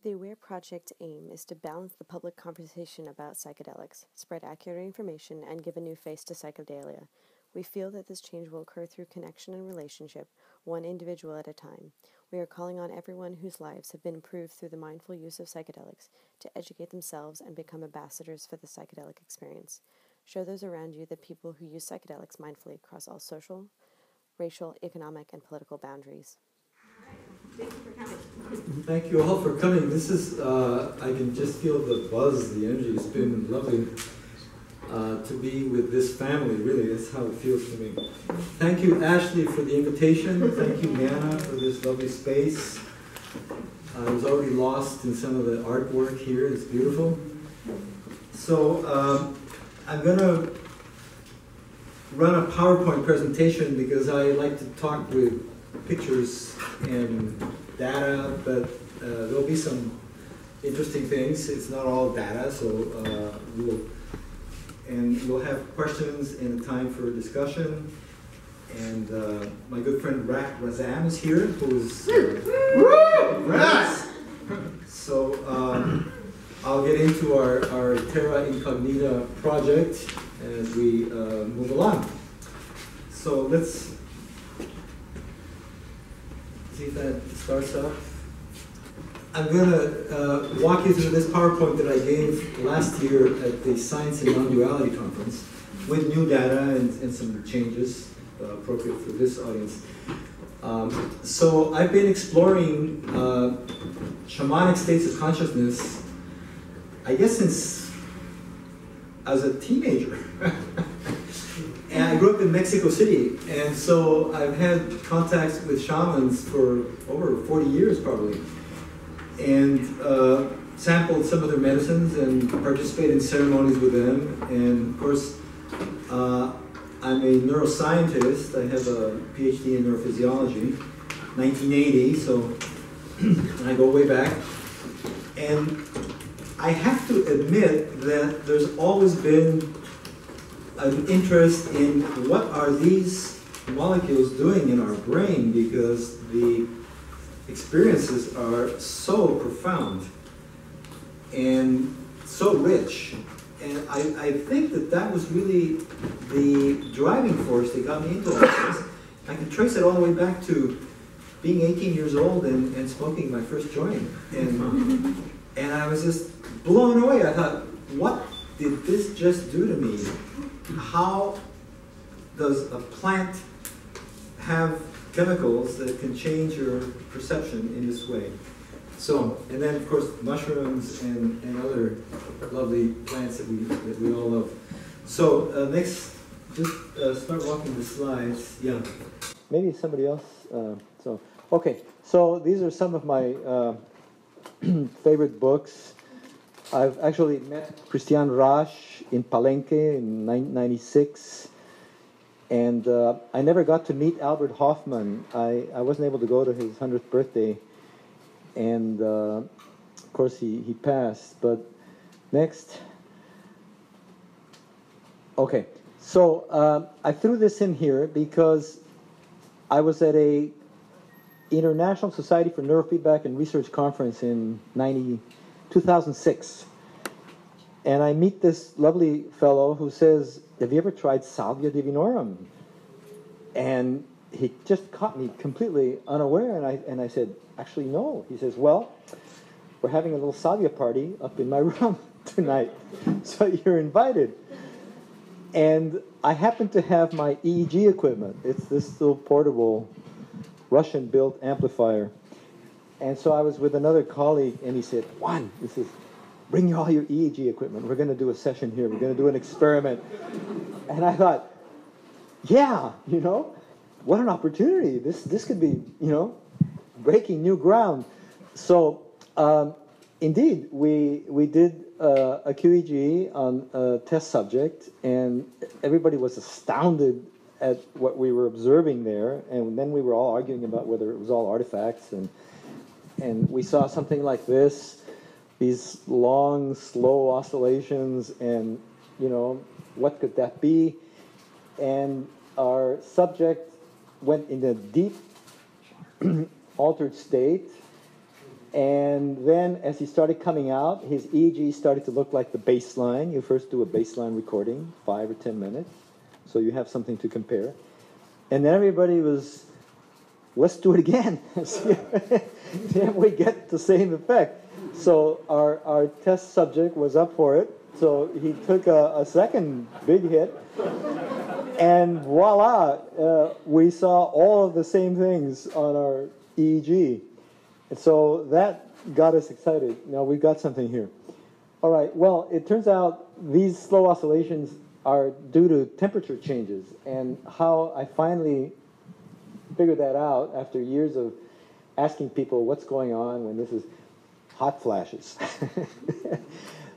The AWARE project's aim is to balance the public conversation about psychedelics, spread accurate information, and give a new face to psychedelia. We feel that this change will occur through connection and relationship, one individual at a time. We are calling on everyone whose lives have been improved through the mindful use of psychedelics to educate themselves and become ambassadors for the psychedelic experience. Show those around you that people who use psychedelics mindfully cross all social, racial, economic, and political boundaries. Thank you for coming. Thank you all for coming. This is, I can just feel the buzz, the energy. It's been lovely to be with this family, really. That's how it feels to me. Thank you, Ashley, for the invitation. Thank you, Nana, for this lovely space. I was already lost in some of the artwork here. It's beautiful. So I'm going to run a PowerPoint presentation because I like to talk with pictures and data, but there'll be some interesting things. It's not all data, so we'll have questions and a time for discussion. And my good friend Rak Razam is here, who is so I'll get into our Terra Incognita project as we move along. So let's see if that starts up. I'm going to walk you through this PowerPoint that I gave last year at the Science and Non-Duality Conference with new data and some changes appropriate for this audience. So I've been exploring shamanic states of consciousness, I guess since as a teenager. And I grew up in Mexico City, and so I've had contacts with shamans for over 40 years probably, and sampled some of their medicines and participated in ceremonies with them. And of course, I'm a neuroscientist. I have a PhD in neurophysiology, 1980, so I go way back. And I have to admit that there's always been an interest in what are these molecules doing in our brain, because the experiences are so profound and so rich. And I think that that was really the driving force that got me into all this. I can trace it all the way back to being 18 years old and smoking my first joint. And I was just blown away. I thought, what did this just do to me? How does a plant have chemicals that can change your perception in this way? So, and then of course mushrooms and other lovely plants that we all love. So next, just start walking the slides. Yeah. Maybe somebody else. Okay. So these are some of my favorite books. I've actually met Christian Rasch in Palenque in 1996, and I never got to meet Albert Hoffman. I wasn't able to go to his 100th birthday, and of course he passed. But next. Okay, so I threw this in here because I was at a International Society for Neurofeedback and Research conference in 2006. And I meet this lovely fellow who says, have you ever tried Salvia divinorum? And he just caught me completely unaware, and I said, actually no. He says, well, we're having a little Salvia party up in my room tonight, so you're invited. And I happen to have my EEG equipment. It's this little portable Russian-built amplifier. And so I was with another colleague, and he said, Juan, bring all your EEG equipment. We're going to do a session here. We're going to do an experiment. And I thought, yeah, what an opportunity. This could be, breaking new ground. So, indeed, we did a QEEG on a test subject, and everybody was astounded at what we were observing there. And then we were all arguing about whether it was all artifacts, and we saw something like this, these long, slow oscillations, and, what could that be? And our subject went in a deep, altered state, And then as he started coming out, his EEG started to look like the baseline. You first do a baseline recording, 5 or 10 minutes, so you have something to compare. And then everybody was, let's do it again. See if we get the same effect. So our test subject was up for it. So he took a second big hit. And voila, we saw all of the same things on our EEG. And so that got us excited. Now we've got something here. All right, well, it turns out these slow oscillations are due to temperature changes. And how I finally figured that out after years of asking people what's going on when this is hot flashes.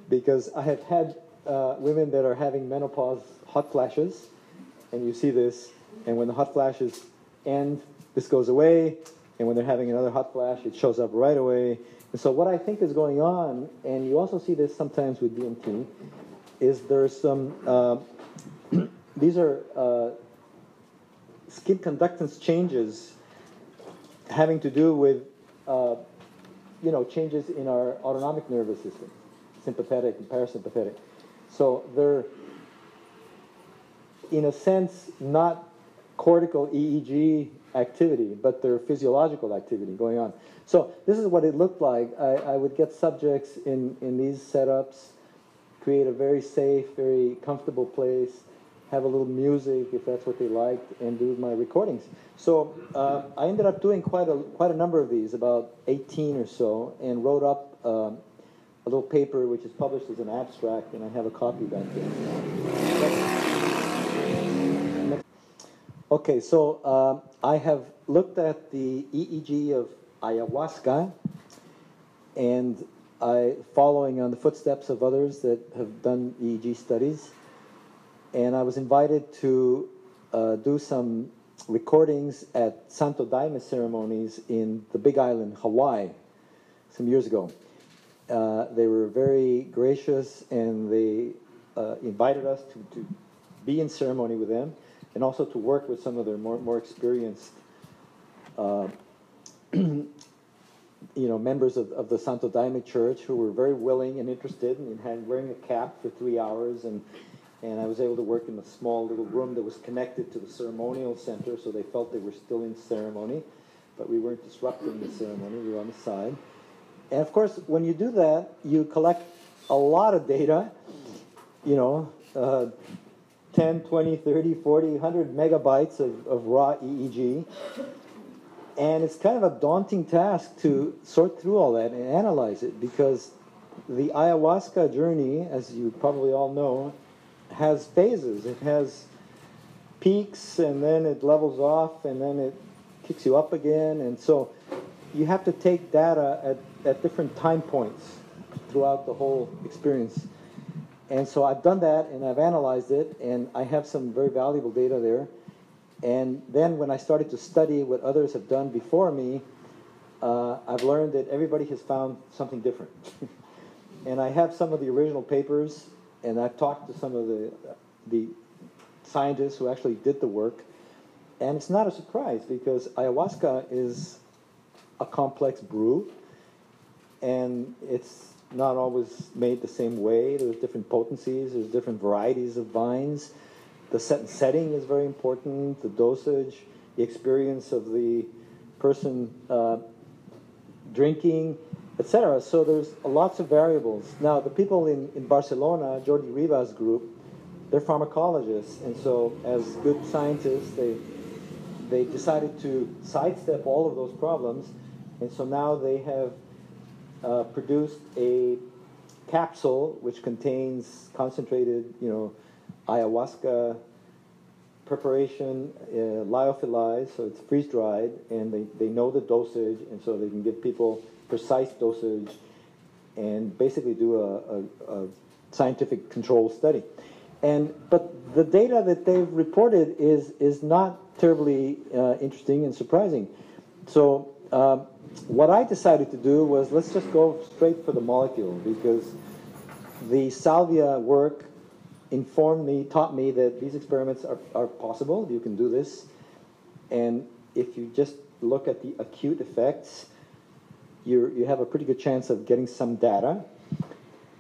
Because I have had women that are having menopause hot flashes, and you see this, and when the hot flashes end, this goes away, and when they're having another hot flash, it shows up right away. And so what I think is going on, and you also see this sometimes with DMT, is there's some, these are skin conductance changes having to do with, changes in our autonomic nervous system, sympathetic and parasympathetic. So they're, in a sense, not cortical EEG activity, but they're physiological activity going on. So this is what it looked like. I would get subjects in these setups, create a very safe, very comfortable place, have a little music if that's what they liked, and do my recordings. So I ended up doing quite a number of these, about 18 or so, and wrote up a little paper which is published as an abstract, and I have a copy back there. Okay, so I have looked at the EEG of ayahuasca, and following on the footsteps of others that have done EEG studies, and I was invited to do some recordings at Santo Daime ceremonies in the Big Island, Hawaii, some years ago. They were very gracious, and they invited us to be in ceremony with them, and also to work with some of their more experienced members of the Santo Daime Church, who were very willing and interested, and had wearing a cap for 3 hours, and I was able to work in a small little room that was connected to the ceremonial center, so they felt they were still in ceremony, but we weren't disrupting the ceremony, we were on the side. And of course, when you do that, you collect a lot of data, 10, 20, 30, 40, 100 megabytes of raw EEG. And it's kind of a daunting task to sort through all that and analyze it, because the ayahuasca journey, as you probably all know, has phases. It has peaks, and then it levels off, and then it kicks you up again. And so you have to take data at different time points throughout the whole experience. And so I've done that, and I've analyzed it, and I have some very valuable data there. And then when I started to study what others have done before me, I've learned that everybody has found something different. And I have some of the original papers, and I've talked to some of the scientists who actually did the work. And it's not a surprise, because ayahuasca is a complex brew, and it's not always made the same way. There's different potencies, there's different varieties of vines. The setting is very important, the dosage, the experience of the person drinking, etc. So there's lots of variables. Now, the people in Barcelona, Jordi Rivas' group, they're pharmacologists, and so as good scientists, they decided to sidestep all of those problems, and so now they have produced a capsule which contains concentrated, ayahuasca preparation, lyophilized, so it's freeze-dried, and they know the dosage, and so they can give people precise dosage and basically do a scientific control study. But the data that they've reported is not terribly interesting and surprising. So what I decided to do was, let's just go straight for the molecule, because the salvia work taught me that these experiments are possible. You can do this. And if you just look at the acute effects, you have a pretty good chance of getting some data.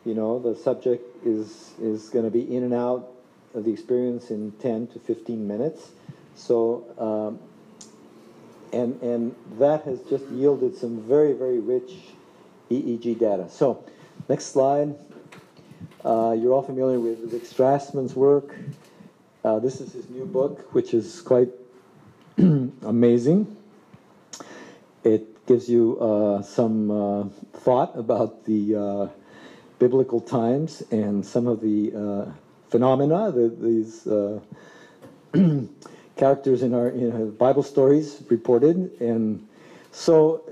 You know, the subject is going to be in and out of the experience in 10 to 15 minutes. So, and that has just yielded some very, very rich EEG data. So, next slide. You're all familiar with Rak Strassman's work. This is his new book, which is quite amazing. It gives you some thought about the biblical times and some of the phenomena that these characters in our Bible stories reported. And so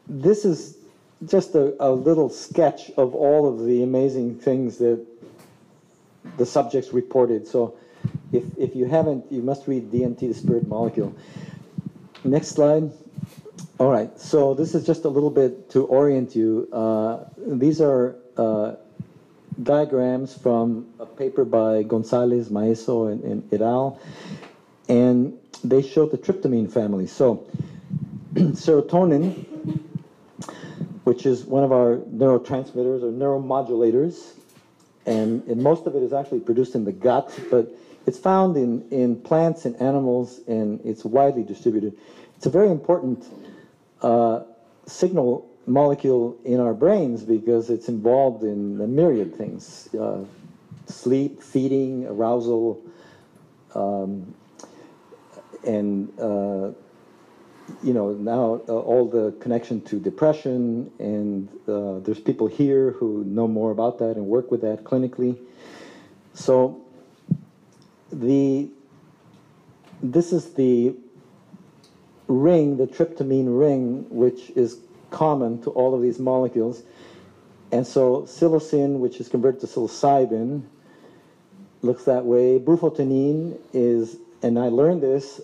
this is just a little sketch of all of the amazing things that the subjects reported. So if you haven't, you must read DMT, the Spirit Molecule. Next slide. All right, so this is just a little bit to orient you. These are diagrams from a paper by Gonzalez, Maeso, and et al. And they show the tryptamine family. So serotonin, which is one of our neurotransmitters or neuromodulators, and most of it is actually produced in the gut, but it's found in plants and animals, and it's widely distributed. It's a very important signal molecule in our brains because it's involved in a myriad things: sleep, feeding, arousal, and now all the connection to depression, and there's people here who know more about that and work with that clinically. So this is the ring, the tryptamine ring, which is common to all of these molecules. And so psilocin, which is converted to psilocybin, looks that way. Bufotenine is, and I learned this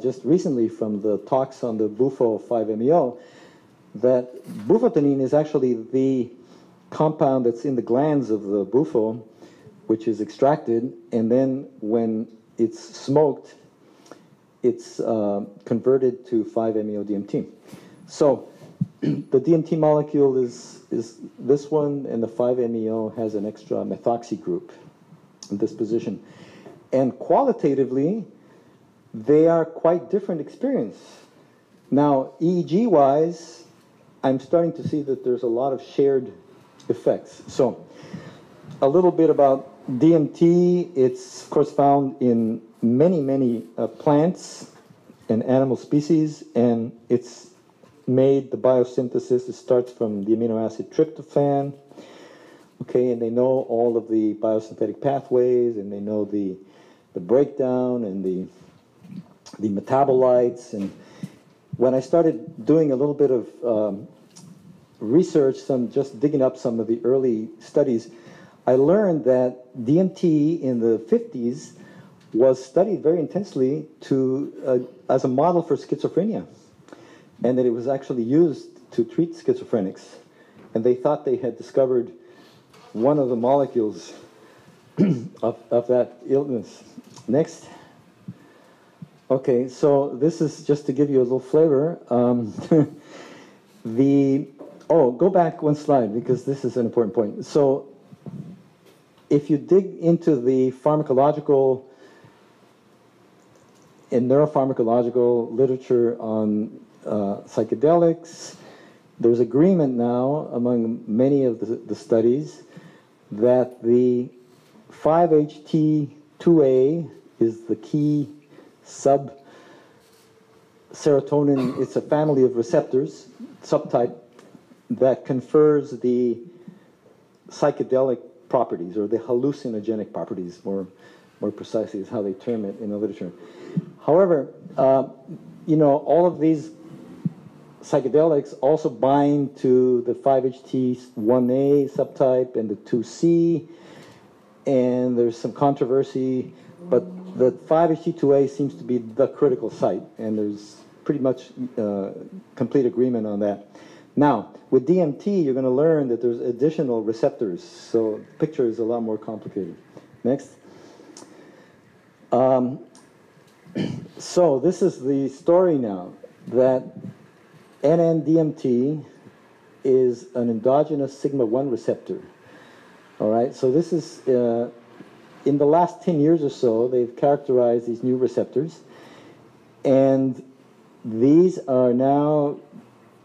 just recently from the talks on the Bufo 5-MeO, that bufotenine is actually the compound that's in the glands of the bufo, which is extracted, and then when it's smoked, it's converted to 5-MeO-DMT. So the DMT molecule is this one, and the 5-MeO has an extra methoxy group in this position. And qualitatively, they are quite different experience. Now, EEG-wise, I'm starting to see that there's a lot of shared effects. So a little bit about DMT. It's, of course, found in many, many plants and animal species, and it's made, the biosynthesis, it starts from the amino acid tryptophan, okay, and they know all of the biosynthetic pathways, and they know the breakdown and the metabolites. And when I started doing a little bit of research, just digging up some of the early studies, I learned that DMT in the 50s was studied very intensely as a model for schizophrenia, and that it was actually used to treat schizophrenics. And they thought they had discovered one of the molecules of that illness. Next. Okay, so this is just to give you a little flavor. Go back one slide, because this is an important point. So if you dig into the pharmacological and neuropharmacological literature on psychedelics, there's agreement now among many of the studies that the 5-HT2A is the key serotonin. It's a family of receptors, subtype, that confers the psychedelic properties, or the hallucinogenic properties, more precisely is how they term it in the literature. However, all of these psychedelics also bind to the 5-HT1A subtype and the 2C, and there's some controversy, but the 5-HT2A seems to be the critical site, and there's pretty much complete agreement on that. Now, with DMT, you're going to learn that there's additional receptors, so the picture is a lot more complicated. Next. So this is the story now, that NN-DMT is an endogenous sigma-1 receptor. All right, so this is, in the last 10 years or so, they've characterized these new receptors, and these are now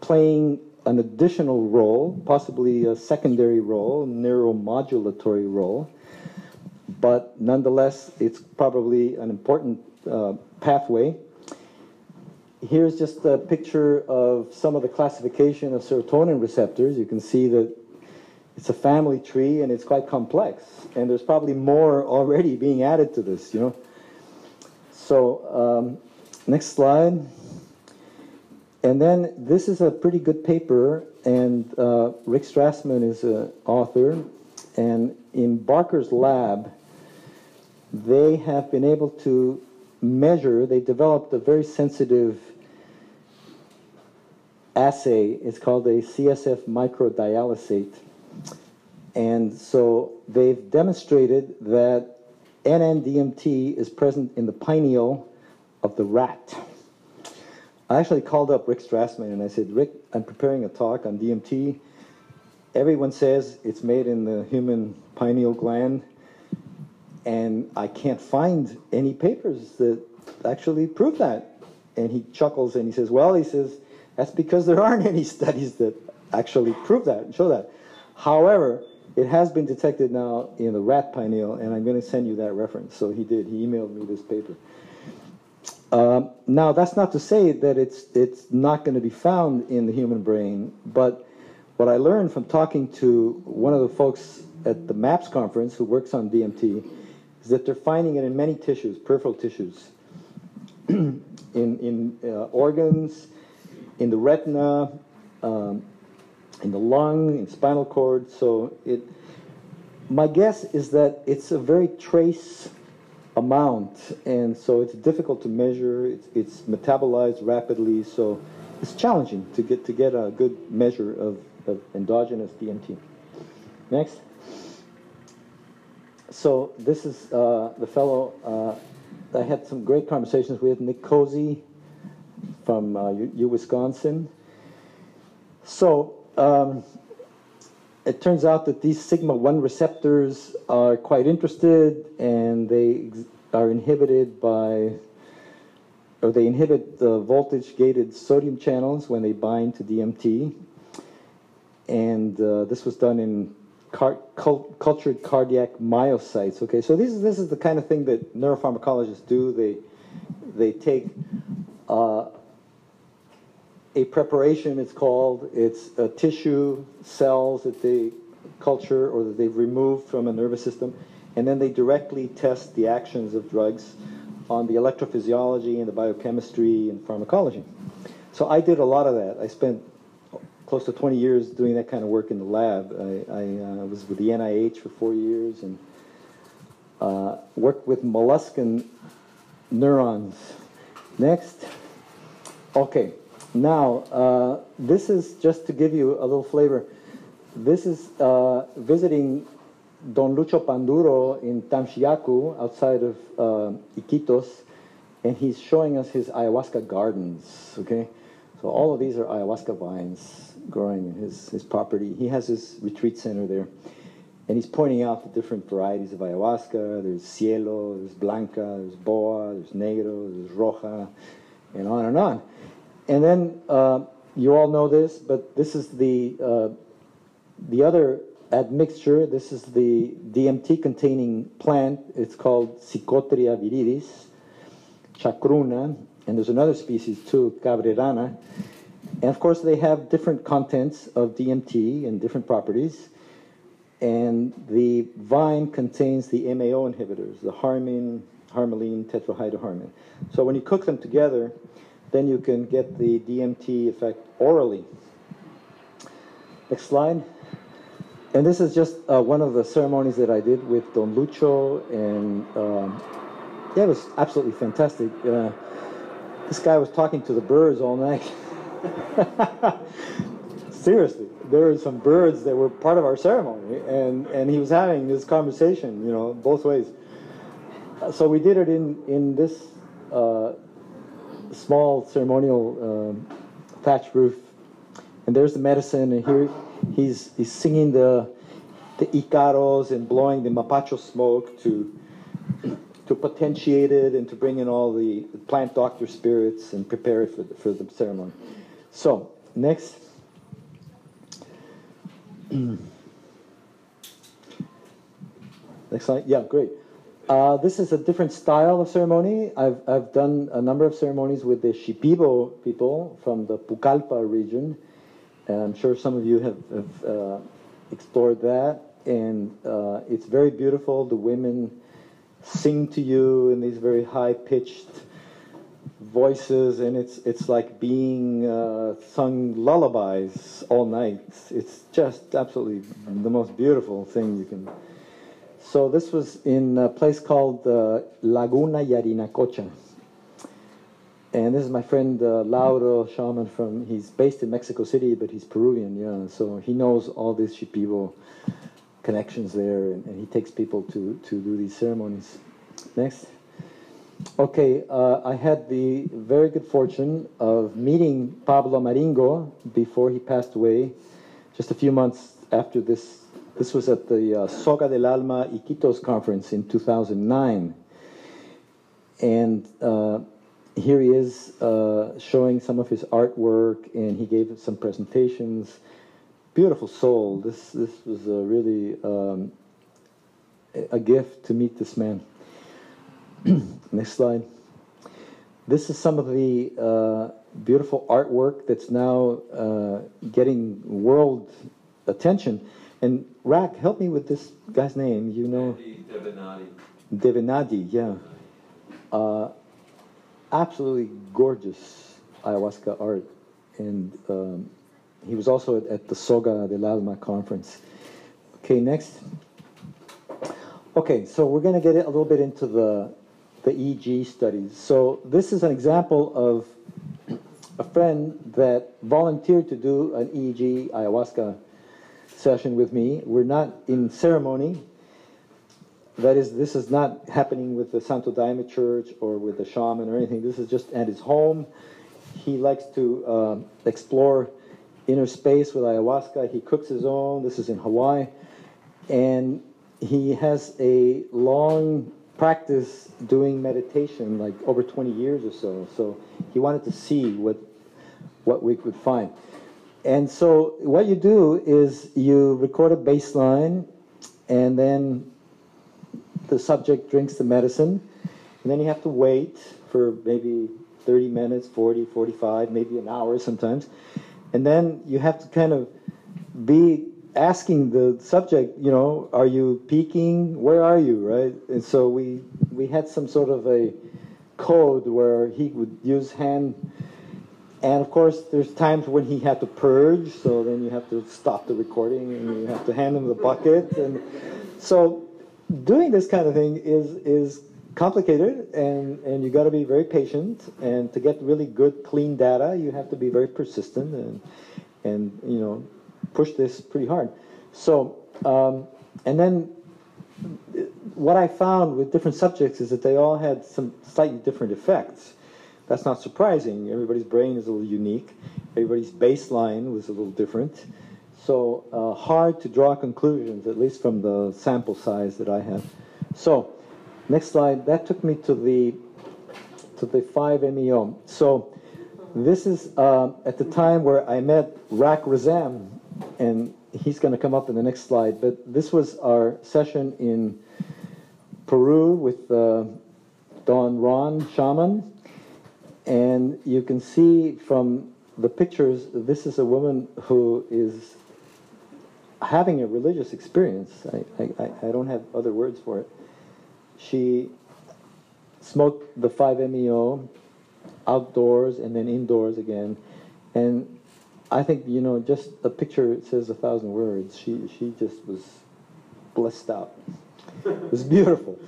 playing an additional role, possibly a secondary role, neuromodulatory role, but nonetheless, it's probably an important pathway. Here's just a picture of some of the classification of serotonin receptors. You can see that it's a family tree and it's quite complex, and there's probably more already being added to this, you know. So, next slide. And then this is a pretty good paper, and Rak Razam is an author, and in Barker's lab, they have been able to measure, they developed a very sensitive assay. It's called a CSF microdialysate. And so they've demonstrated that NN-DMT is present in the pineal of the rat. I actually called up Rak Razam and I said, Rick, I'm preparing a talk on DMT. Everyone says it's made in the human pineal gland, and I can't find any papers that actually prove that. And he chuckles and he says, well, he says, that's because there aren't any studies that actually prove that and show that. However, it has been detected now in the rat pineal, and I'm going to send you that reference. So he did. He emailed me this paper. Now, that's not to say that it's not going to be found in the human brain, but what I learned from talking to one of the folks at the MAPS conference who works on DMT is that they're finding it in many tissues, peripheral tissues, in organs, in the retina, in the lung, in spinal cord. So my guess is that it's a very trace amount, and so it's difficult to measure. It's metabolized rapidly, so it's challenging to get a good measure of endogenous DMT. Next. So this is the fellow I had some great conversations with, Nick Cozy from Wisconsin. So it turns out that these sigma-1 receptors are quite interested, and they are inhibited by, or they inhibit the voltage-gated sodium channels when they bind to DMT. And this was done in cultured cardiac myocytes. Okay, so this is the kind of thing that neuropharmacologists do. They take a preparation, it's called. It's a tissue, cells that they culture or that they've removed from a nervous system, and then they directly test the actions of drugs on the electrophysiology and the biochemistry and pharmacology. So I did a lot of that. I spent close to 20 years doing that kind of work in the lab. I was with the NIH for 4 years and worked with molluscan neurons. Next. Okay. Now, this is just to give you a little flavor. This is visiting Don Lucho Panduro in Tamxiacu, outside of Iquitos, and he's showing us his ayahuasca gardens, okay? So all of these are ayahuasca vines growing in his property. He has his retreat center there, and he's pointing out the different varieties of ayahuasca. There's cielo, there's blanca, there's boa, there's negro, there's roja, and on and on. And then, you all know this, but this is the other admixture. This is the DMT-containing plant. It's called Psychotria viridis, chacruna, and there's another species too, cabrerana. And of course, they have different contents of DMT and different properties. And the vine contains the MAO inhibitors, the harmine, harmaline, tetrahydroharmine. So when you cook them together, then you can get the DMT effect orally. Next slide. And this is just one of the ceremonies that I did with Don Lucho, and yeah, it was absolutely fantastic. This guy was talking to the birds all night. Seriously, there were some birds that were part of our ceremony, and he was having this conversation, you know, both ways. So we did it in this small ceremonial thatch roof And there's the medicine, and here he's singing the Icaros and blowing the mapacho smoke to potentiate it and to bring in all the plant doctor spirits and prepare it for the ceremony. So, next. Next slide. Yeah, great. This is a different style of ceremony. I've done a number of ceremonies with the Shipibo people from the Pucallpa region. And I'm sure some of you have explored that. And it's very beautiful. The women sing to you in these very high-pitched voices, and it's like being sung lullabies all night. It's just absolutely the most beautiful thing you can. So this was in a place called Laguna Yarinacocha. And this is my friend Lauro shaman he's based in Mexico City, but he's Peruvian, yeah. So he knows all these Shipibo connections there, and he takes people to do these ceremonies. Next. Okay, I had the very good fortune of meeting Pablo Maringo before he passed away, just a few months after this. This was at the Soga del Alma Iquitos conference in 2009. And here he is showing some of his artwork, and he gave some presentations. Beautiful soul. This was really a gift to meet this man. Next slide. This is some of the beautiful artwork that's now getting world attention. And Rak, help me with this guy's name. You know, Devanadi. Devanadi, yeah. Absolutely gorgeous ayahuasca art, and he was also at the Soga del Alma conference. Okay, next. Okay, so we're going to get a little bit into the EEG studies. So this is an example of a friend that volunteered to do an EEG ayahuasca session with me. We're not in ceremony. That is, this is not happening with the Santo Daime Church or with the shaman or anything. This is just at his home. He likes to explore inner space with ayahuasca. He cooks his own. This is in Hawaii. And he has a long practice doing meditation, like over 20 years or so. So he wanted to see what we could find. And so what you do is you record a baseline, and then the subject drinks the medicine, and then you have to wait for maybe 30 minutes, 40, 45, maybe an hour sometimes. And then you have to kind of be asking the subject, you know, are you peaking? Where are you, right? And so we had some sort of a code where he would use hand. And of course, there's times when he had to purge, so then you have to stop the recording and you have to hand him the bucket. And so doing this kind of thing is complicated, and you got to be very patient. And to get really good, clean data, you have to be very persistent and you know, push this pretty hard. So, and then what I found with different subjects is that they all had some slightly different effects. That's not surprising. Everybody's brain is a little unique. Everybody's baseline was a little different. So hard to draw conclusions, at least from the sample size that I had. So next slide. That took me to the 5-MeO. So this is at the time where I met Rak Razam, and he's going to come up in the next slide. But this was our session in Peru with Don Ron Shaman. And you can see from the pictures, this is a woman who is having a religious experience. I don't have other words for it. She smoked the 5-MeO outdoors and then indoors again. And I think, you know, just a picture says 1,000 words. She just was blissed out. It was beautiful.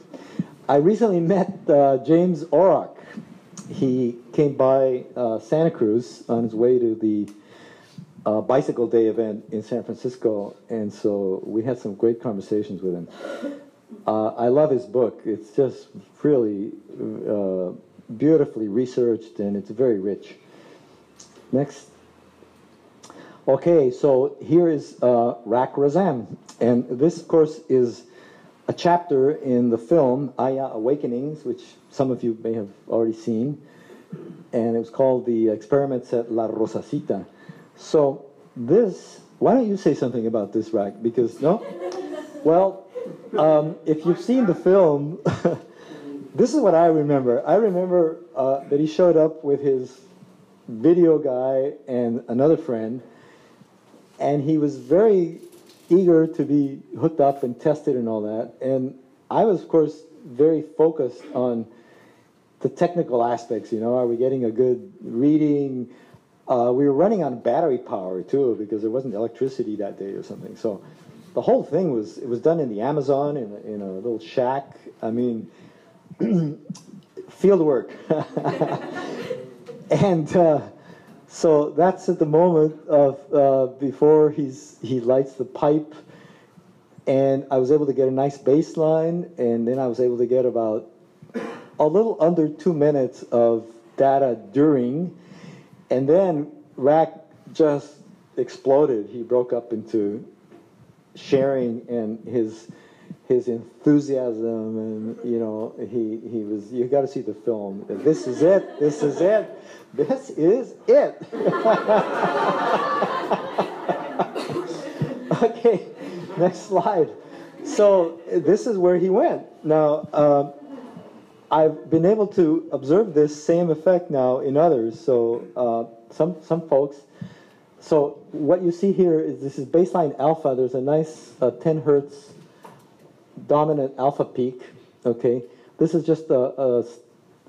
I recently met James Orak. He came by Santa Cruz on his way to the Bicycle Day event in San Francisco, and so we had some great conversations with him. I love his book. It's just really beautifully researched, and it's very rich. Next. Okay, so here is Rak Razam. And this, of course, is a chapter in the film Aya Awakenings, which some of you may have already seen. And it was called The Experiments at La Rosacita. So this, why don't you say something about this, Rak? Because, no? Well, if you've seen the film, this is what I remember. I remember that he showed up with his video guy and another friend, and he was very eager to be hooked up and tested and all that. And I was, of course, very focused on the technical aspects, you know, are we getting a good reading? We were running on battery power, too, because there wasn't electricity that day or something. So the whole thing was, it was done in the Amazon, in a little shack. I mean, field work. And so that's at the moment of before he lights the pipe, and I was able to get a nice bass line, and then I was able to get about a little under 2 minutes of data during, and then Rak just exploded. He broke up into sharing, and his enthusiasm, and he was, you got to see the film. This is it. This is it. This is it. Okay, next slide. So this is where he went. Now, I've been able to observe this same effect now in others. So some folks. So what you see here is this is baseline alpha. There's a nice 10 hertz dominant alpha peak. Okay, this is just a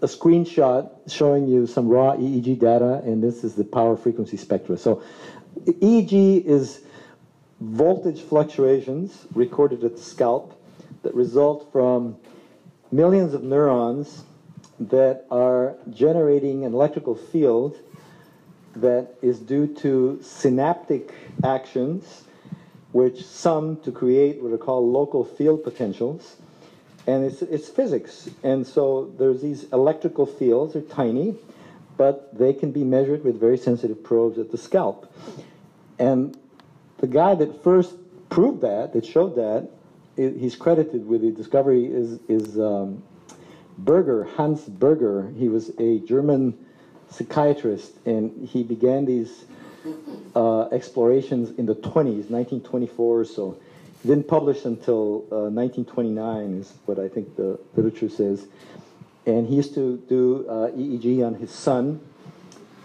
screenshot showing you some raw EEG data, and this is the power frequency spectra. So EEG is voltage fluctuations recorded at the scalp that result from millions of neurons that are generating an electrical field that is due to synaptic actions which sum to create what are called local field potentials. And it's physics. And so there's these electrical fields, they're tiny, but they can be measured with very sensitive probes at the scalp. And the guy that first proved that showed that, he's credited with the discovery is Berger, Hans Berger. He was a German psychiatrist, and he began these explorations in the 20s, 1924 or so. He didn't publish until 1929 is what I think the literature says. And he used to do EEG on his son.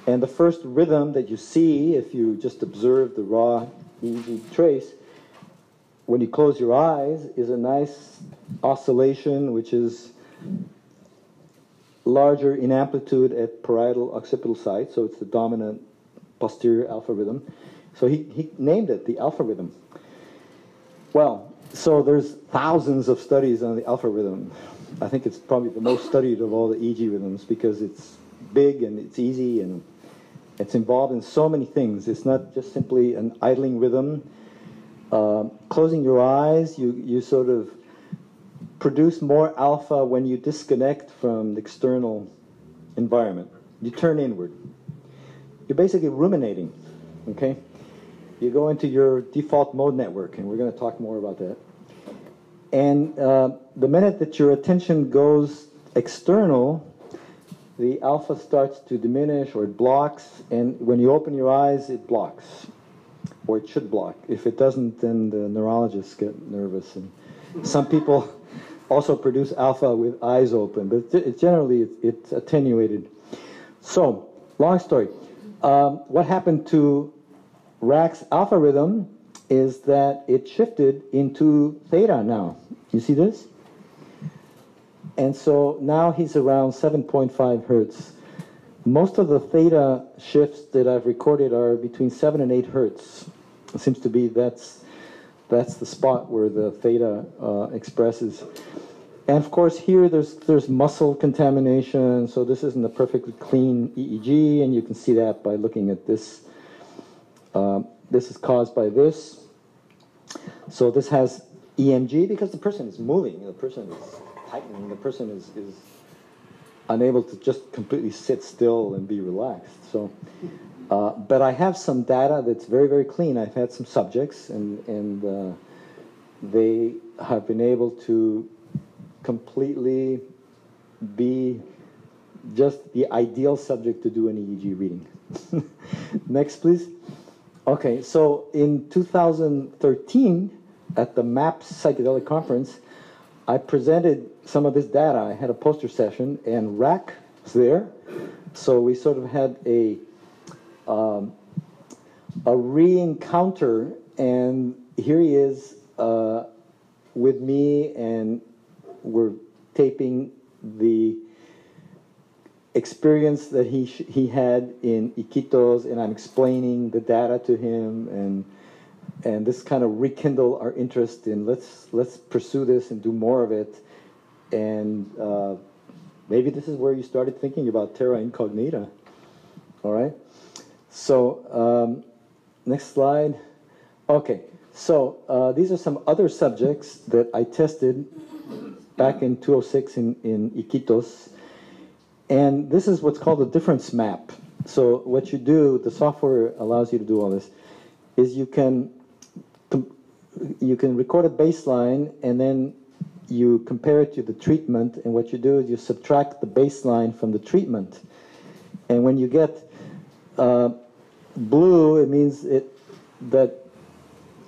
And the first rhythm that you see, if you just observe the raw EEG trace, when you close your eyes, is a nice oscillation which is larger in amplitude at parietal occipital site, so it's the dominant posterior alpha rhythm. So he named it the alpha rhythm. Well, so there's thousands of studies on the alpha rhythm. I think it's probably the most studied of all the EEG rhythms because it's big and it's easy and it's involved in so many things. It's not just simply an idling rhythm. Closing your eyes, you sort of produce more alpha when you disconnect from the external environment. You turn inward. You're basically ruminating, okay? You go into your default mode network, and we're going to talk more about that. And the minute that your attention goes external, the alpha starts to diminish or it blocks, and when you open your eyes, it blocks, or it should block. If it doesn't, then the neurologists get nervous. And some people also produce alpha with eyes open, but generally it's attenuated. So, long story. What happened to Rak's alpha rhythm is that it shifted into theta now. You see this? And so now he's around 7.5 hertz. Most of the theta shifts that I've recorded are between 7 and 8 hertz. It seems to be that's the spot where the theta expresses. And of course here there's muscle contamination, so this isn't a perfectly clean EEG, and you can see that by looking at this. This is caused by this. So this has EMG because the person is moving, the person is tightening, the person is unable to just completely sit still and be relaxed. So But I have some data that's very, very clean. I've had some subjects, and they have been able to completely be just the ideal subject to do an EEG reading. Next, please. Okay, so in 2013, at the MAPS Psychedelic Conference, I presented some of this data. I had a poster session, and Rak was there. So we sort of had a re-encounter, and here he is with me, and we're taping the experience that he had in Iquitos, and I'm explaining the data to him, and this kind of rekindled our interest in let's pursue this and do more of it, and maybe this is where you started thinking about terra incognita. All right, so next slide. Okay, so these are some other subjects that I tested back in 2006 in Iquitos. And this is what's called a difference map. So what you do, the software allows you to do all this, is you can record a baseline, and then you compare it to the treatment, and what you do is you subtract the baseline from the treatment. And when you get blue, it means that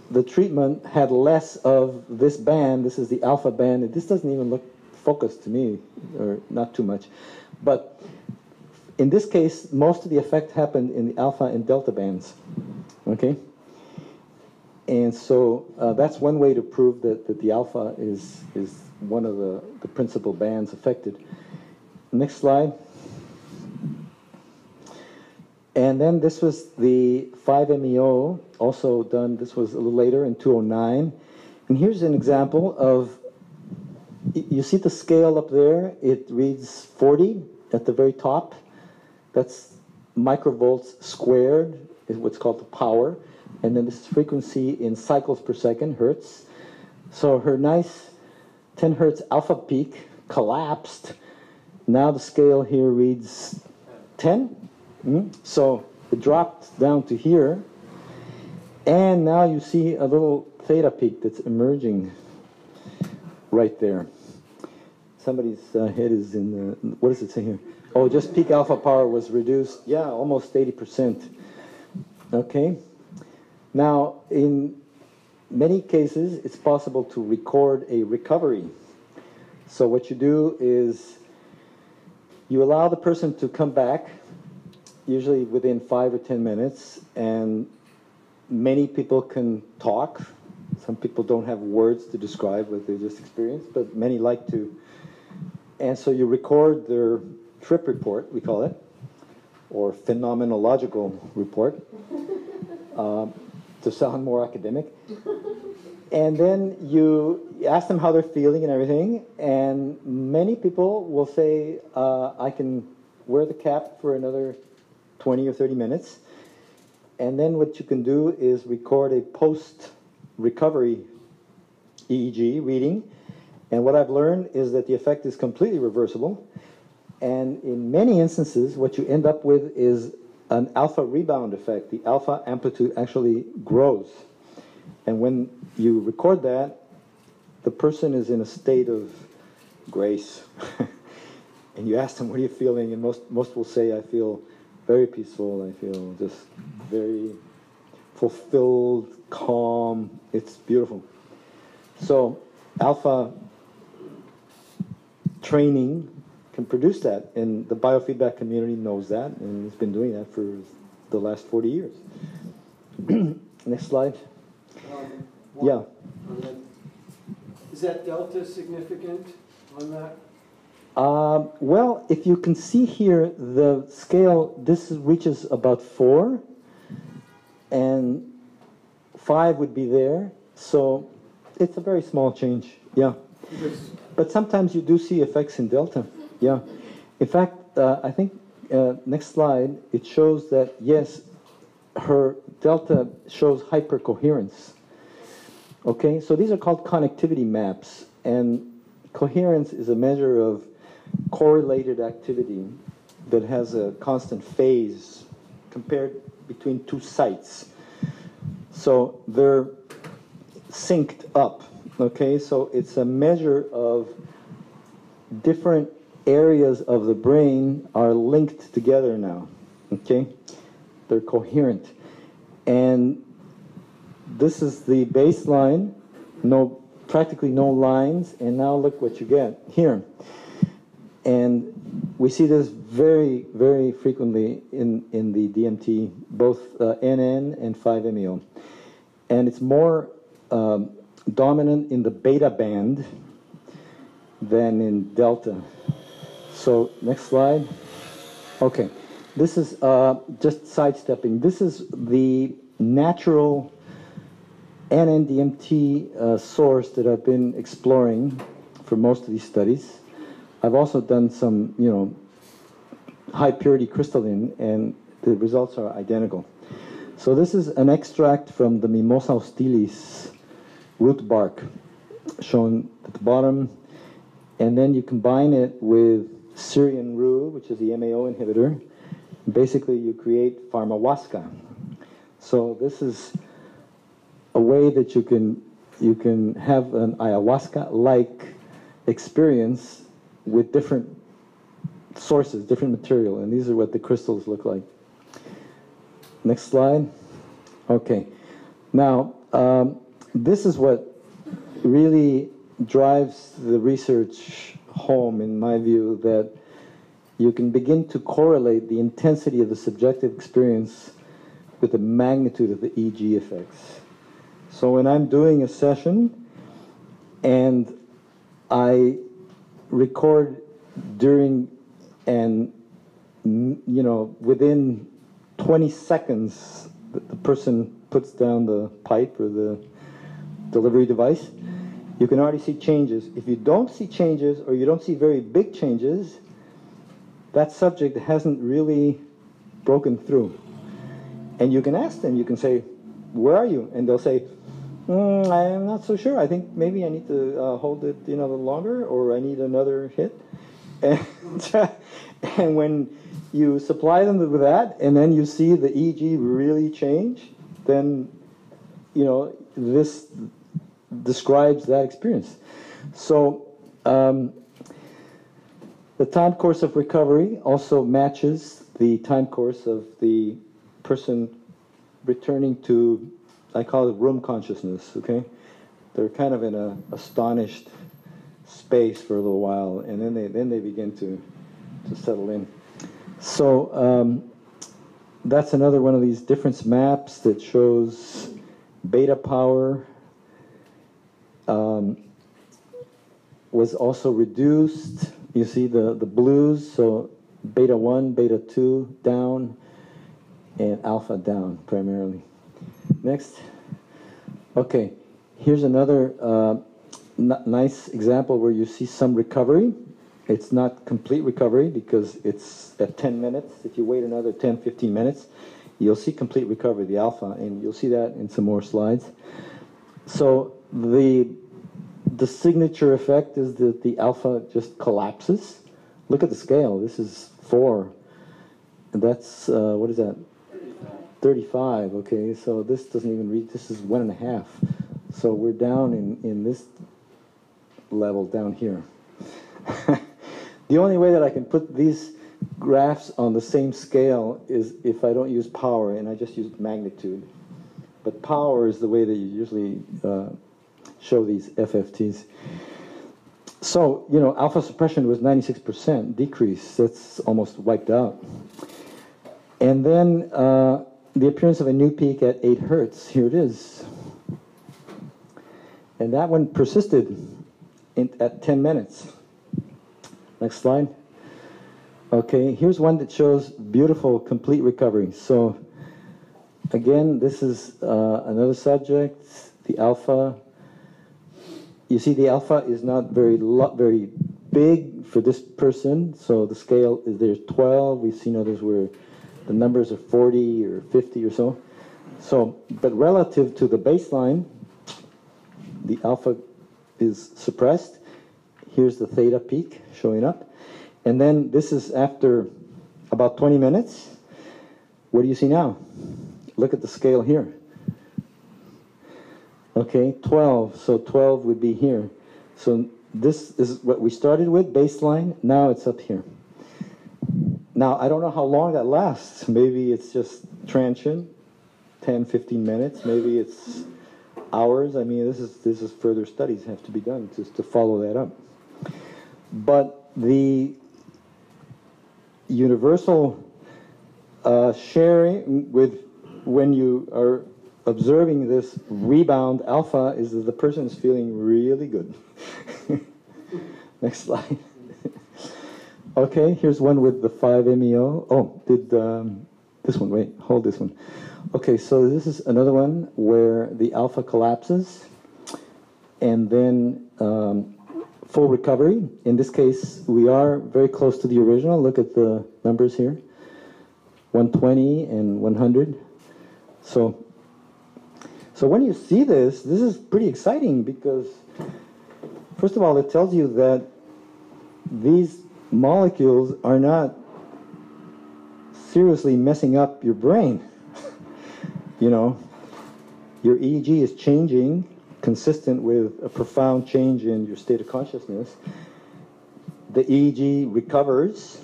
the treatment had less of this band. This is the alpha band, and this doesn't even look focused to me, or not too much. But in this case, most of the effect happened in the alpha and delta bands, okay? And so that's one way to prove that the alpha is one of the principal bands affected. Next slide. And then this was the 5-MeO, also done, this was a little later in 2009. And here's an example of, you see the scale up there? It reads 40 at the very top. That's microvolts squared, is what's called the power. And then this is frequency in cycles per second, hertz. So her nice 10 hertz alpha peak collapsed. Now the scale here reads 10. So it dropped down to here. And now you see a little theta peak that's emerging right there. Somebody's head is in the, what does it say here? Oh, just peak alpha power was reduced. Yeah, almost 80%. Okay. Now, in many cases, it's possible to record a recovery. So what you do is you allow the person to come back, usually within 5 or 10 minutes, and many people can talk. Some people don't have words to describe what they just experienced, but many like to. And so you record their trip report, we call it, or phenomenological report, to sound more academic. And then you ask them how they're feeling and everything, and many people will say, I can wear the cap for another 20 or 30 minutes. And then what you can do is record a post-recovery EEG reading. And what I've learned is that the effect is completely reversible. And in many instances, what you end up with is an alpha rebound effect. The alpha amplitude actually grows. And when you record that, the person is in a state of grace. And you ask them, what are you feeling? And most will say, I feel very peaceful. I feel just very fulfilled, calm. It's beautiful. So alpha training can produce that, and the biofeedback community knows that, and it's been doing that for the last 40 years. Next slide. Yeah. Is that delta significant on that? Well, if you can see here, the scale, this reaches about 4, and 5 would be there, so it's a very small change, yeah. But sometimes you do see effects in delta, yeah. In fact, I think, next slide, it shows that, yes, her delta shows hypercoherence. Okay, so these are called connectivity maps, and coherence is a measure of correlated activity that has a constant phase compared between two sites. So they're synced up, okay? So it's a measure of different areas of the brain are linked together now, okay? They're coherent. And this is the baseline, practically no lines, and now look what you get here. And we see this very, very frequently in the DMT, both NN and 5-MeO. And it's more dominant in the beta band than in delta. So next slide. Okay, this is just sidestepping. This is the natural NN-DMT source that I've been exploring for most of these studies. I've also done some, high purity crystalline, and the results are identical. So this is an extract from the Mimosa hostilis root bark, shown at the bottom, and then you combine it with Syrian rue, which is the MAO inhibitor. Basically, you create pharmahuasca. So this is a way that you can have an ayahuasca-like experience with different sources, different material, and these are what the crystals look like. Next slide. Okay. Now, this is what really drives the research home, in my view, that you can begin to correlate the intensity of the subjective experience with the magnitude of the EEG effects. So when I'm doing a session and I record during and, within 20 seconds, the person puts down the pipe or the delivery device, you can already see changes. If you don't see changes, or you don't see very big changes, that subject hasn't really broken through. And you can ask them, you can say, where are you? And they'll say, I'm not so sure. I think maybe I need to hold it a little longer, or I need another hit. And when you supply them with that, and then you see the EEG really change, then, this describes that experience. So the time course of recovery also matches the time course of the person returning to, I call it room consciousness, okay? They're kind of in an astonished space for a little while, and then they begin to settle in. So that's another one of these difference maps that shows beta power was also reduced. You see the blues, so beta 1, beta 2 down, and alpha down primarily. Next. Okay, here's another nice example where you see some recovery. It's not complete recovery because it's at 10 minutes. If you wait another 10, 15 minutes, you'll see complete recovery, the alpha, and you'll see that in some more slides. So the signature effect is that the alpha just collapses. Look at the scale. This is 4. And that's, what is that? 35. Okay, so this doesn't even read, this is 1.5. So we're down in this level down here. The only way that I can put these graphs on the same scale is if I don't use power and I just use magnitude. But power is the way that you usually show these FFTs. So, alpha suppression was 96% decrease. That's almost wiped out. And then the appearance of a new peak at 8 hertz. Here it is. And that one persisted at 10 minutes. Next slide. Okay, here's one that shows beautiful, complete recovery. So, again, this is another subject, the alpha. You see the alpha is not very big for this person, so the scale is there's 12. We've seen others where the numbers are 40 or 50 or so. So, but relative to the baseline, the alpha is suppressed. Here's the theta peak showing up. And then this is after about 20 minutes. what do you see now? Look at the scale here. Okay, 12. So 12 would be here. So this is what we started with, baseline. Now it's up here. Now, I don't know how long that lasts. Maybe it's just transient, 10, 15 minutes. Maybe it's hours. I mean, this is further studies have to be done just to follow that up. But the universal sharing with when you are observing this rebound alpha is that the person is feeling really good. Next slide. Okay, here's one with the 5-MeO. Oh, did this one, wait, hold this one. Okay, so this is another one where the alpha collapses and then full recovery. In this case, we are very close to the original. Look at the numbers here, 120 and 100. So when you see this is pretty exciting because, first of all, it tells you that these molecules are not seriously messing up your brain. You know, your EEG is changing consistent with a profound change in your state of consciousness. The EEG recovers.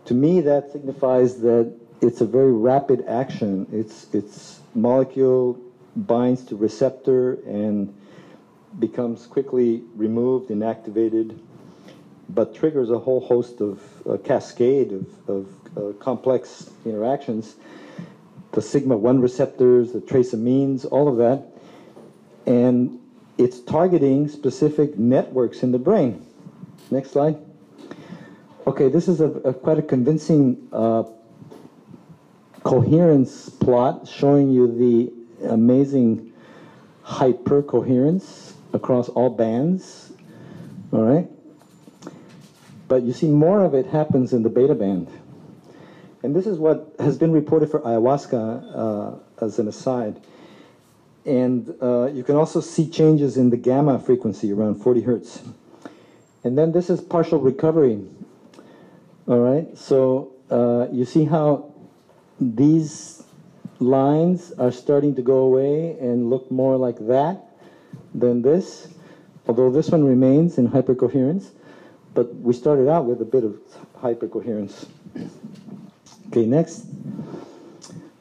To me, that signifies that it's a very rapid action. Its molecule binds to receptor and becomes quickly removed, inactivated, but triggers a whole host of cascade of complex interactions. The sigma-1 receptors, the trace amines, all of that. And it's targeting specific networks in the brain. Next slide. Okay, this is quite a convincing coherence plot showing you the amazing hypercoherence across all bands. All right? But you see more of it happens in the beta band. And this is what has been reported for ayahuasca as an aside. And you can also see changes in the gamma frequency around 40 hertz. And then this is partial recovery. All right, so you see how these lines are starting to go away and look more like that than this, although this one remains in hypercoherence. But we started out with a bit of hypercoherence. Okay, next.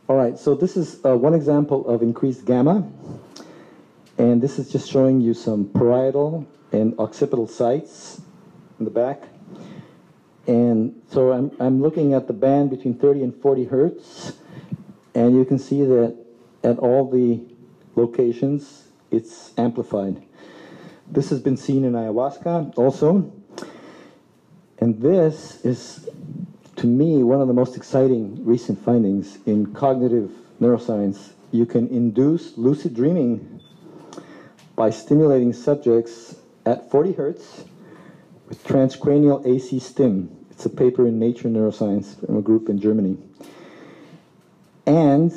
All right, so this is one example of increased gamma. And this is just showing you some parietal and occipital sites in the back. And so I'm looking at the band between 30 and 40 hertz. And you can see that at all the locations, it's amplified. This has been seen in ayahuasca also. And this is, to me, one of the most exciting recent findings in cognitive neuroscience. You can induce lucid dreaming by stimulating subjects at 40 hertz with transcranial AC stim. It's a paper in Nature Neuroscience from a group in Germany. And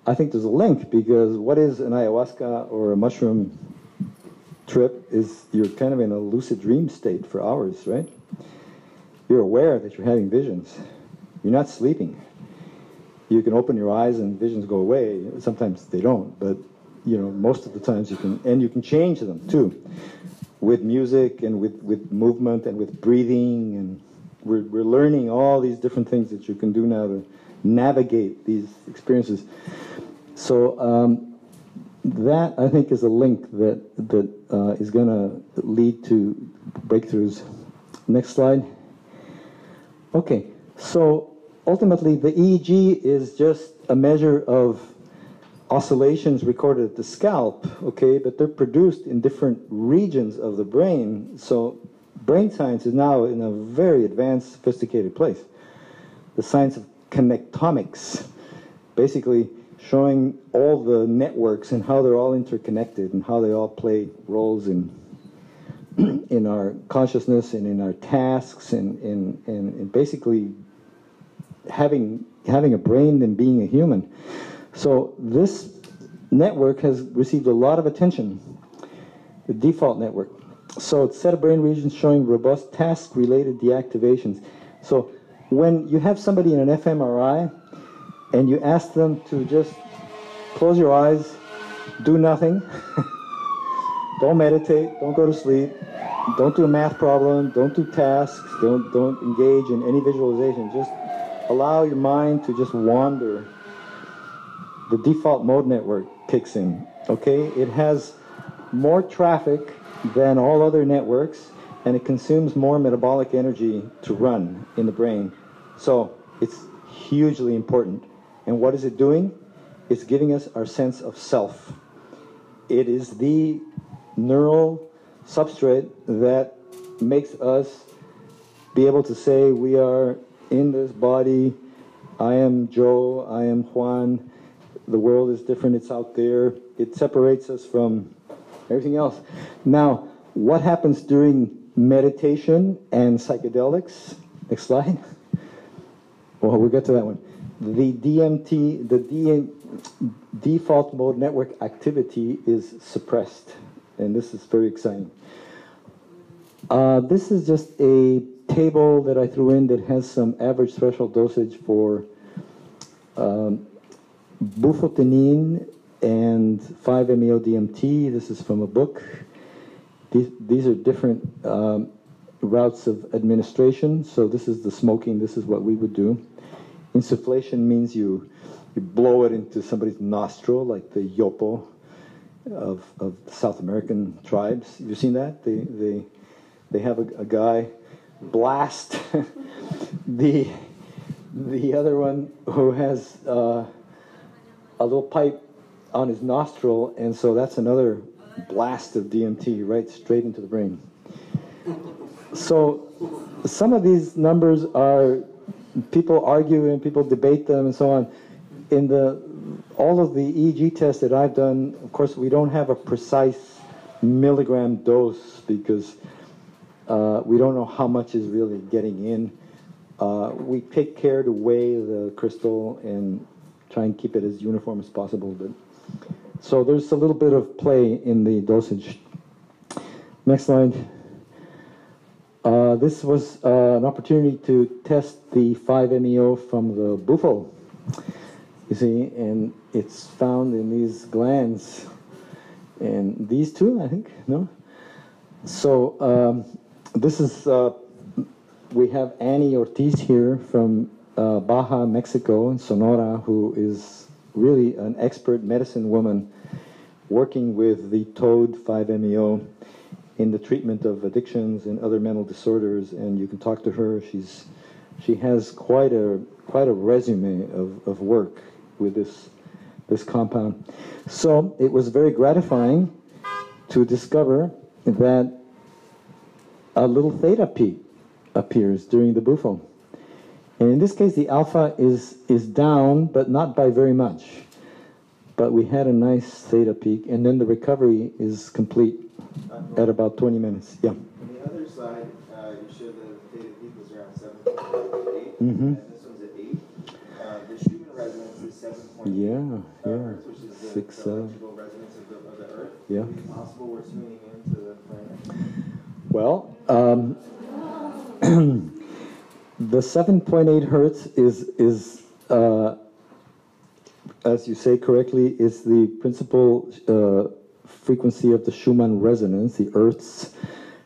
I think there's a link, because what is an ayahuasca or a mushroom trip is you're kind of in a lucid dream state for hours, right? You're aware that you're having visions. You're not sleeping. You can open your eyes and visions go away. Sometimes they don't, but you know, most of the times you can, and you can change them too, with music and with movement and with breathing, and we're learning all these different things that you can do now to navigate these experiences. So that, I think, is a link that is going to lead to breakthroughs. Next slide. Okay, so ultimately the EEG is just a measure of oscillations recorded at the scalp, okay, but they're produced in different regions of the brain. So brain science is now in a very advanced, sophisticated place. The science of connectomics, basically showing all the networks and how they're all interconnected and how they all play roles in our consciousness and in our tasks and basically having a brain and being a human. So this network has received a lot of attention, the default network. So it's set of brain regions showing robust task-related deactivations. So when you have somebody in an fMRI and you ask them to just close your eyes, do nothing, don't meditate, don't go to sleep, don't do a math problem, don't do tasks, don't engage in any visualization, just allow your mind to just wander. The default mode network kicks in, okay? It has more traffic than all other networks, and it consumes more metabolic energy to run in the brain. So it's hugely important. And what is it doing? It's giving us our sense of self. It is the neural substrate that makes us be able to say, we are in this body, I am Joe, I am Juan, the world is different, it's out there. It separates us from everything else. Now, what happens during meditation and psychedelics? Next slide. Well, we'll get to that one. The DMT, the default mode network activity is suppressed, and this is very exciting. This is just a table that I threw in that has some average threshold dosage for bufotenine and 5-MeO-DMT. This is from a book. These are different routes of administration. So this is the smoking. This is what we would do. Insufflation means you blow it into somebody's nostril, like the yopo of South American tribes. Have you seen that? They have a guy blast the other one who has a little pipe on his nostril, and so that's another blast of DMT right straight into the brain. So some of these numbers are, people argue and people debate them and so on. In all of the EEG tests that I've done, of course, we don't have a precise milligram dose because we don't know how much is really getting in. We take care to weigh the crystal and try and keep it as uniform as possible. But so there's a little bit of play in the dosage. Next slide. This was an opportunity to test the 5-MeO from the buffalo. You see, and it's found in these glands. And these two, I think, no? So this is, we have Annie Ortiz here from Baja, Mexico, in Sonora, who is really an expert medicine woman working with the toad 5-MeO in the treatment of addictions and other mental disorders. And you can talk to her. She has quite a resume of work with this compound. So it was very gratifying to discover that a little theta peak appears during the bufo. And in this case, the alpha is down, but not by very much. But we had a nice theta peak, and then the recovery is complete at about 20 minutes. Yeah. On the other side, you showed that the theta peak was around 7.8, Mm-hmm. and this one's at 8. The Schumann resonance is 7.8 hertz, which is the electrical resonance of the Earth. Yeah. Is it possible we're tuning into the planet? Well, the 7.8 hertz is as you say correctly, is the principal frequency of the Schumann resonance, the Earth's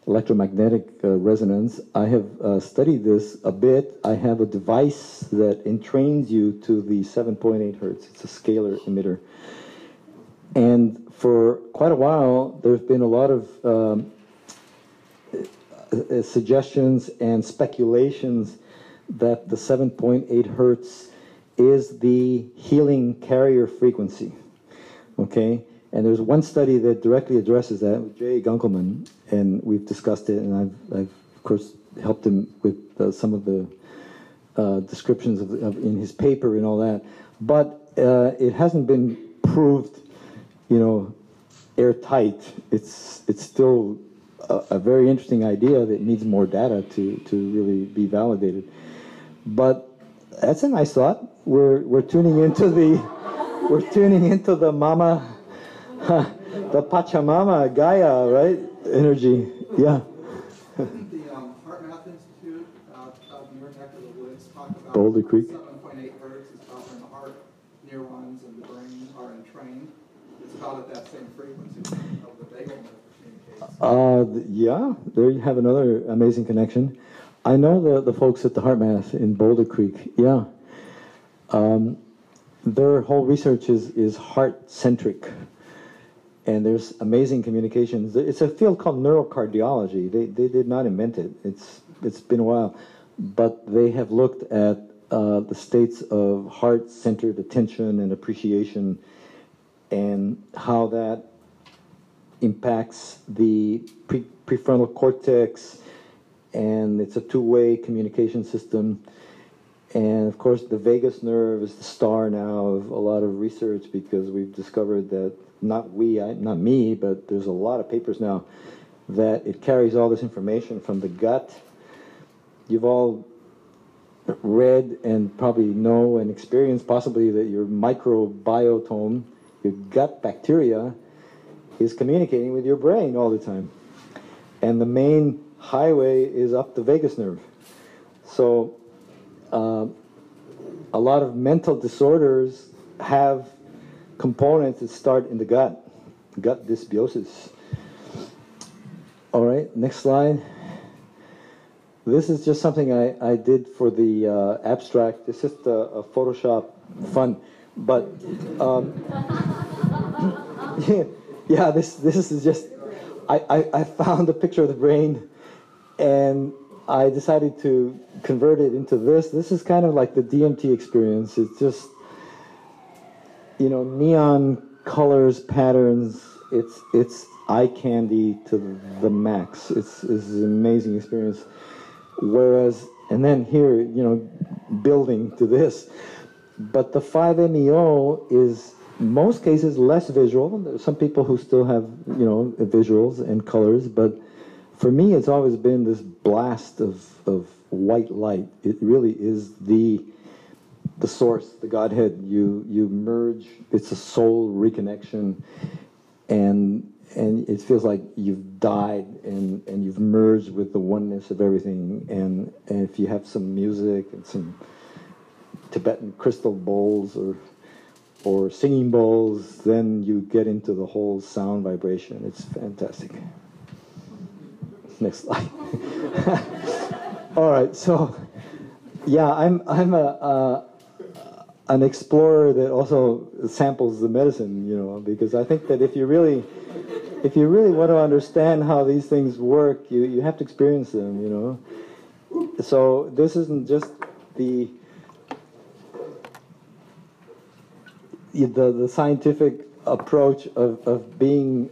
electromagnetic resonance. I have studied this a bit. I have a device that entrains you to the 7.8 hertz. It's a scalar emitter. And for quite a while, there's been a lot of suggestions and speculations that the 7.8 hertz is the healing carrier frequency, okay? And there's one study that directly addresses that with Jay Gunkelman, and we've discussed it, and I've of course helped him with some of the descriptions of in his paper and all that. But it hasn't been proved, airtight. It's still a very interesting idea that needs more data to really be validated. But that's a nice thought. We're tuning into the mama, the Pachamama, Gaia, right? Energy. Yeah. The Heart Math Institute out of your neck of the woods talk about Boulder Creek. 7.8 hertz is covering the heart. same frequency of the vagal nerve communicates. Yeah, there you have another amazing connection. I know the folks at the HeartMath in Boulder Creek. Yeah. Their whole research is heart-centric, and there's amazing communications. It's a field called neurocardiology. They did not invent it. It's been a while, but they have looked at the states of heart-centered attention and appreciation, and how that impacts the prefrontal cortex, and it's a two-way communication system. And of course, the vagus nerve is the star now of a lot of research, because we've discovered that not me, but there's a lot of papers now that it carries all this information from the gut. You've all read and probably know and experienced possibly that your microbiome, your gut bacteria, is communicating with your brain all the time. And the main highway is up the vagus nerve. So a lot of mental disorders have components that start in the gut dysbiosis. All right, next slide. This is just something I did for the abstract. It's just a Photoshop fun. But yeah, this is just, I found a picture of the brain, and I decided to convert it into this. This is kind of like the DMT experience. It's just, neon colors, patterns. It's eye candy to the max. It's an amazing experience. Whereas, and then here, building to this. But the 5-MeO is, most cases, less visual. There's some people who still have, visuals and colors, but for me, it's always been this blast of white light. It really is the source, the Godhead. You merge. It's a soul reconnection, and it feels like you've died and you've merged with the oneness of everything. And if you have some music and some Tibetan crystal bowls or singing bowls, then you get into the whole sound vibration. It's fantastic. Next slide. All right, so yeah, I'm an explorer that also samples the medicine, because I think that if you really want to understand how these things work, you have to experience them, So this isn't just the scientific approach of being,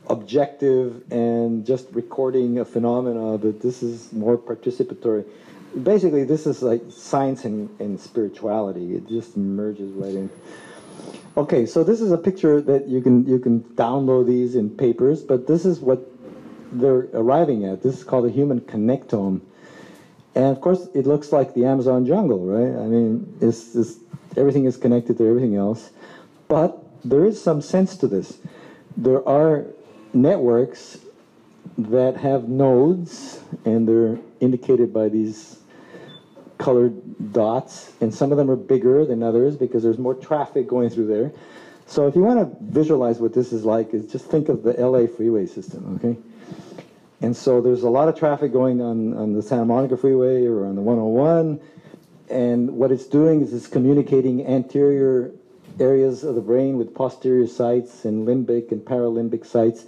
objective and just recording a phenomena, but this is more participatory. Basically, this is like science and spirituality. It just merges right in. Okay, so this is a picture that you can download these in papers, but this is what they're arriving at. This is called a human connectome. And of course, it looks like the Amazon jungle, right? I mean, everything is connected to everything else. But there is some sense to this. There are networks that have nodes, and they're indicated by these colored dots, and some of them are bigger than others because there's more traffic going through there. So if you want to visualize what this is like, is just think of the LA freeway system, okay? And so there's a lot of traffic going on the Santa Monica freeway or on the 101, and what it's doing is it's communicating anterior areas of the brain with posterior sites and limbic and paralimbic sites.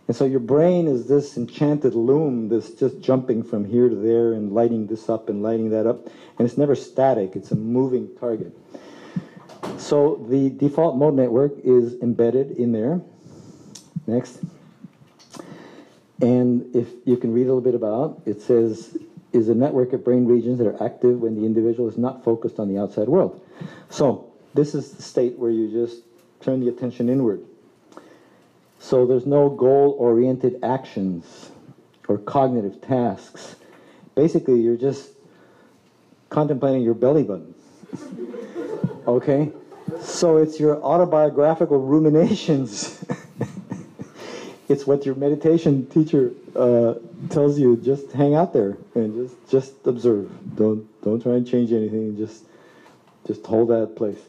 And so your brain is this enchanted loom that's just jumping from here to there and lighting this up and lighting that up. And it's never static. It's a moving target. So the default mode network is embedded in there. Next. And if you can read a little bit about, it says, is a network of brain regions that are active when the individual is not focused on the outside world. So this is the state where you just turn the attention inward. So there's no goal-oriented actions or cognitive tasks. Basically, you're just contemplating your belly button. Okay? So it's your autobiographical ruminations. It's what your meditation teacher tells you. Just hang out there and just observe. Don't try and change anything. Just hold that place.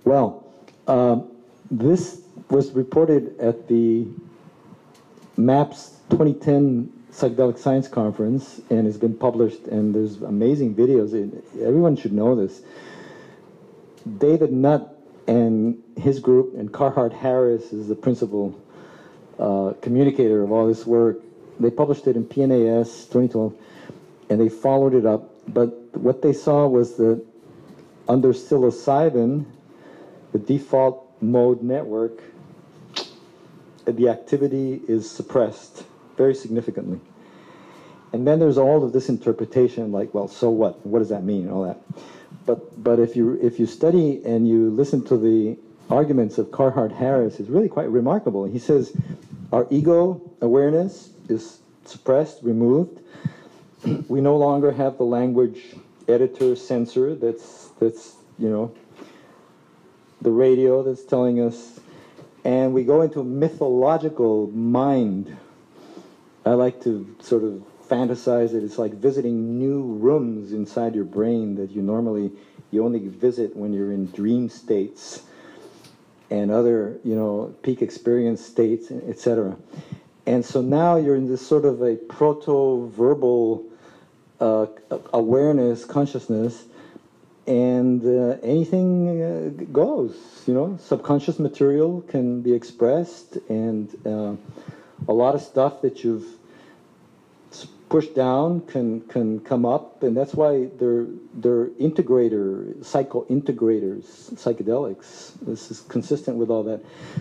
Well, this was reported at the MAPS 2010 Psychedelic Science Conference, and has been published, and there's amazing videos. Everyone should know this. David Nutt and his group, and Carhart Harris is the principal communicator of all this work. They published it in PNAS 2012, and they followed it up. But what they saw was that under psilocybin, the default mode network, the activity is suppressed very significantly. And then there's all of this interpretation, like, well, so what? What does that mean? And all that. But if you study and you listen to the arguments of Carhart Harris, it's really quite remarkable. He says our ego awareness is suppressed, removed. We no longer have the language editor censor that's the radio that's telling us, and we go into mythological mind. I like to sort of fantasize it. It's like visiting new rooms inside your brain that you only visit when you're in dream states and other, peak experience states, etc. And so now you're in this sort of a proto-verbal awareness, consciousness, and anything goes. Subconscious material can be expressed, and a lot of stuff that you've pushed down can come up, and that's why they're psycho-integrators, psychedelics. This is consistent with all that.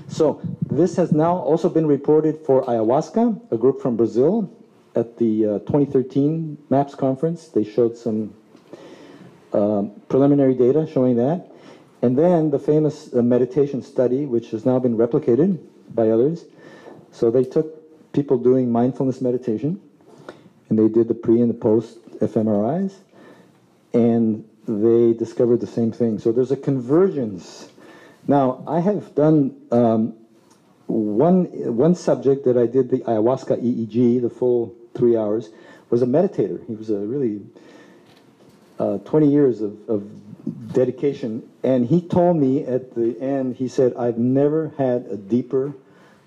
So this has now also been reported for ayahuasca, a group from Brazil, at the 2013 MAPS conference. They showed some preliminary data showing that. And then the famous meditation study, which has now been replicated by others. So they took people doing mindfulness meditation, and they did the pre and the post fMRIs, and they discovered the same thing. So there's a convergence. Now, I have done one subject that I did the ayahuasca EEG, the full 3 hours, was a meditator. He was a really 20 years of dedication, and he told me at the end, he said, I've never had a deeper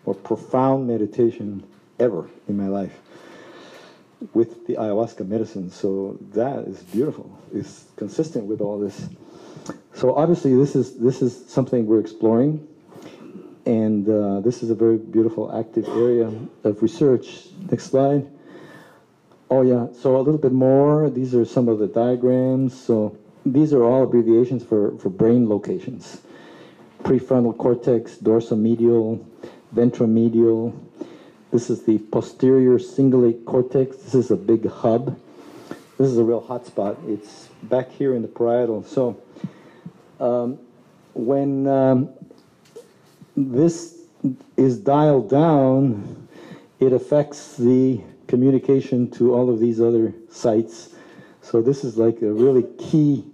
or profound meditation ever in my life with the ayahuasca medicine. So that is beautiful. It's consistent with all this. So obviously this is something we're exploring, and this is a very beautiful active area of research. Next slide. Oh yeah, so a little bit more. These are some of the diagrams. So these are all abbreviations for brain locations. Prefrontal cortex, dorsomedial, ventromedial. This is the posterior cingulate cortex. This is a big hub. This is a real hot spot. It's back here in the parietal. So when this is dialed down, it affects the communication to all of these other sites. So this is like a really key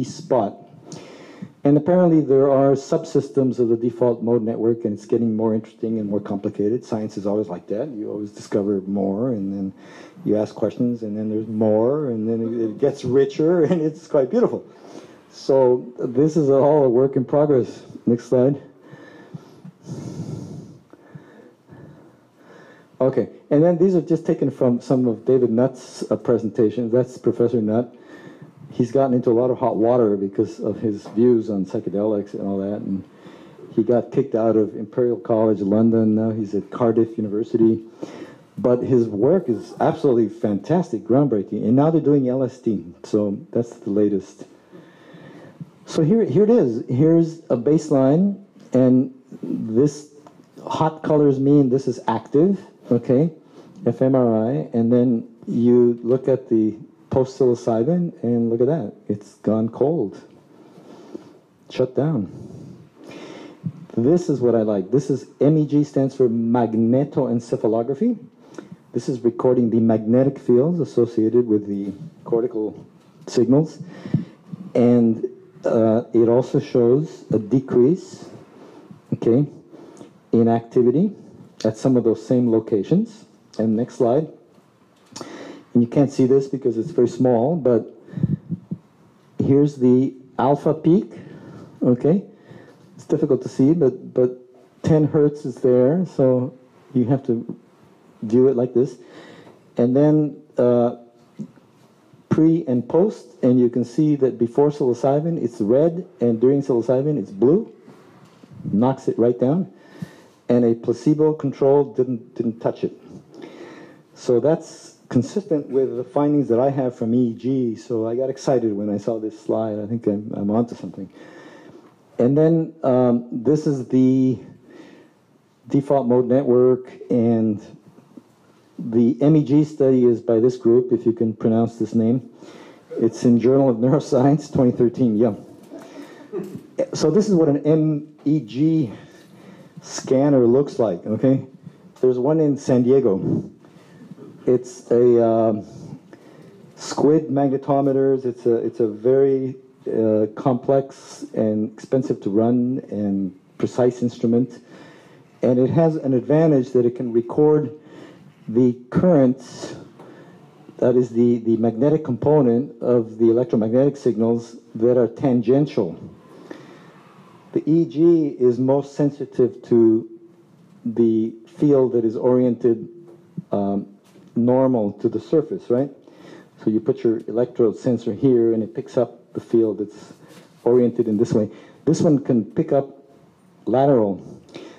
spot. And apparently there are subsystems of the default mode network, and it's getting more interesting and more complicated. Science is always like that. You always discover more, and then you ask questions, and then there's more, and then it gets richer, and it's quite beautiful. So this is all a work in progress. Next slide. Okay, and then these are just taken from some of David Nutt's presentations. That's Professor Nutt. He's gotten into a lot of hot water because of his views on psychedelics and all that, and he got kicked out of Imperial College London. Now he's at Cardiff University. But his work is absolutely fantastic, groundbreaking, and now they're doing LSD, so that's the latest. So here it is. Here's a baseline, and this hot colors mean this is active, okay, fMRI, and then you look at the post-psilocybin, and look at that. It's gone cold. Shut down. This is what I like. This is MEG, stands for magnetoencephalography. This is recording the magnetic fields associated with the cortical signals. And it also shows a decrease, okay, in activity at some of those same locations. And next slide. And you can't see this because it's very small, but here's the alpha peak, okay? It's difficult to see, but 10 hertz is there, so you have to view it like this. And then pre and post, and you can see that before psilocybin it's red, and during psilocybin it's blue. Knocks it right down. And a placebo control didn't touch it. So that's consistent with the findings that I have from EEG, so I got excited when I saw this slide. I think I'm onto something. And then this is the default mode network, and the MEG study is by this group, if you can pronounce this name. It's in Journal of Neuroscience, 2013, yeah. So this is what an MEG scanner looks like, okay? There's one in San Diego. It's a squid magnetometers. It's a very complex and expensive to run and precise instrument. And it has an advantage that it can record the currents, that is the magnetic component of the electromagnetic signals that are tangential. The EEG is most sensitive to the field that is oriented normal to the surface, right? So you put your electrode sensor here and it picks up the field that's oriented in this way. This one can pick up lateral.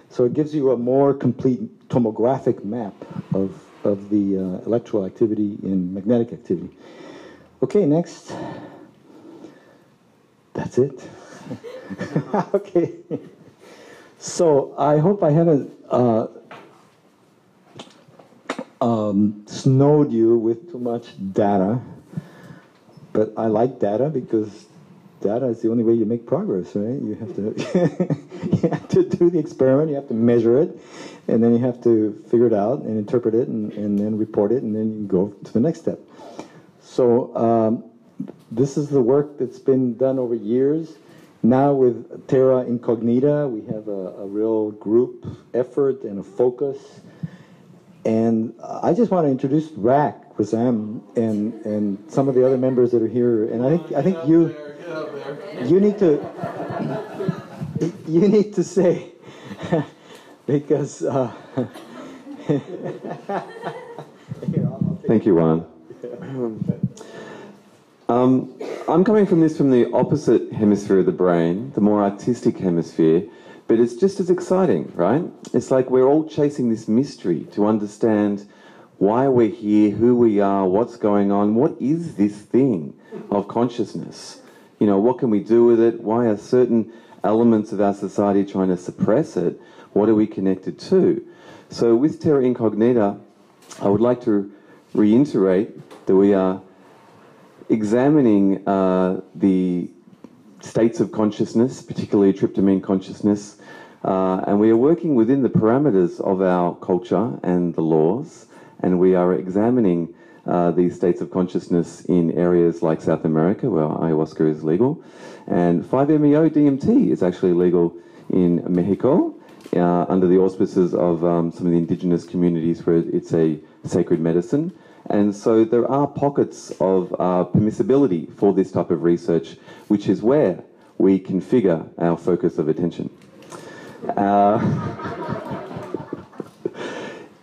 So it gives you a more complete tomographic map of the electrical activity and magnetic activity. Okay, next. That's it. Okay. So I hope I haven't snowed you with too much data, but I like data because data is the only way you make progress, right? You have to you have to do the experiment, you have to measure it, and then you have to figure it out and interpret it and then report it, and then you go to the next step. So this is the work that's been done over years. Now with Terra Incognita, we have a real group effort and a focus. And I just want to introduce Rak Razam and some of the other members that are here. And I think you need to say because Thank you, Juan. I'm coming from the opposite hemisphere of the brain, the more artistic hemisphere, but it's just as exciting, right? It's like we're all chasing this mystery to understand why we're here, who we are, what's going on, what is this thing of consciousness? You know, what can we do with it? Why are certain elements of our society trying to suppress it? What are we connected to? So with Terra Incognita, I would like to reiterate that we are examining the states of consciousness, particularly tryptamine consciousness, and we are working within the parameters of our culture and the laws, and we are examining these states of consciousness in areas like South America, where ayahuasca is legal, and 5-MeO DMT is actually legal in Mexico, under the auspices of some of the indigenous communities where it's a sacred medicine. And so there are pockets of permissibility for this type of research, which is where we configure our focus of attention.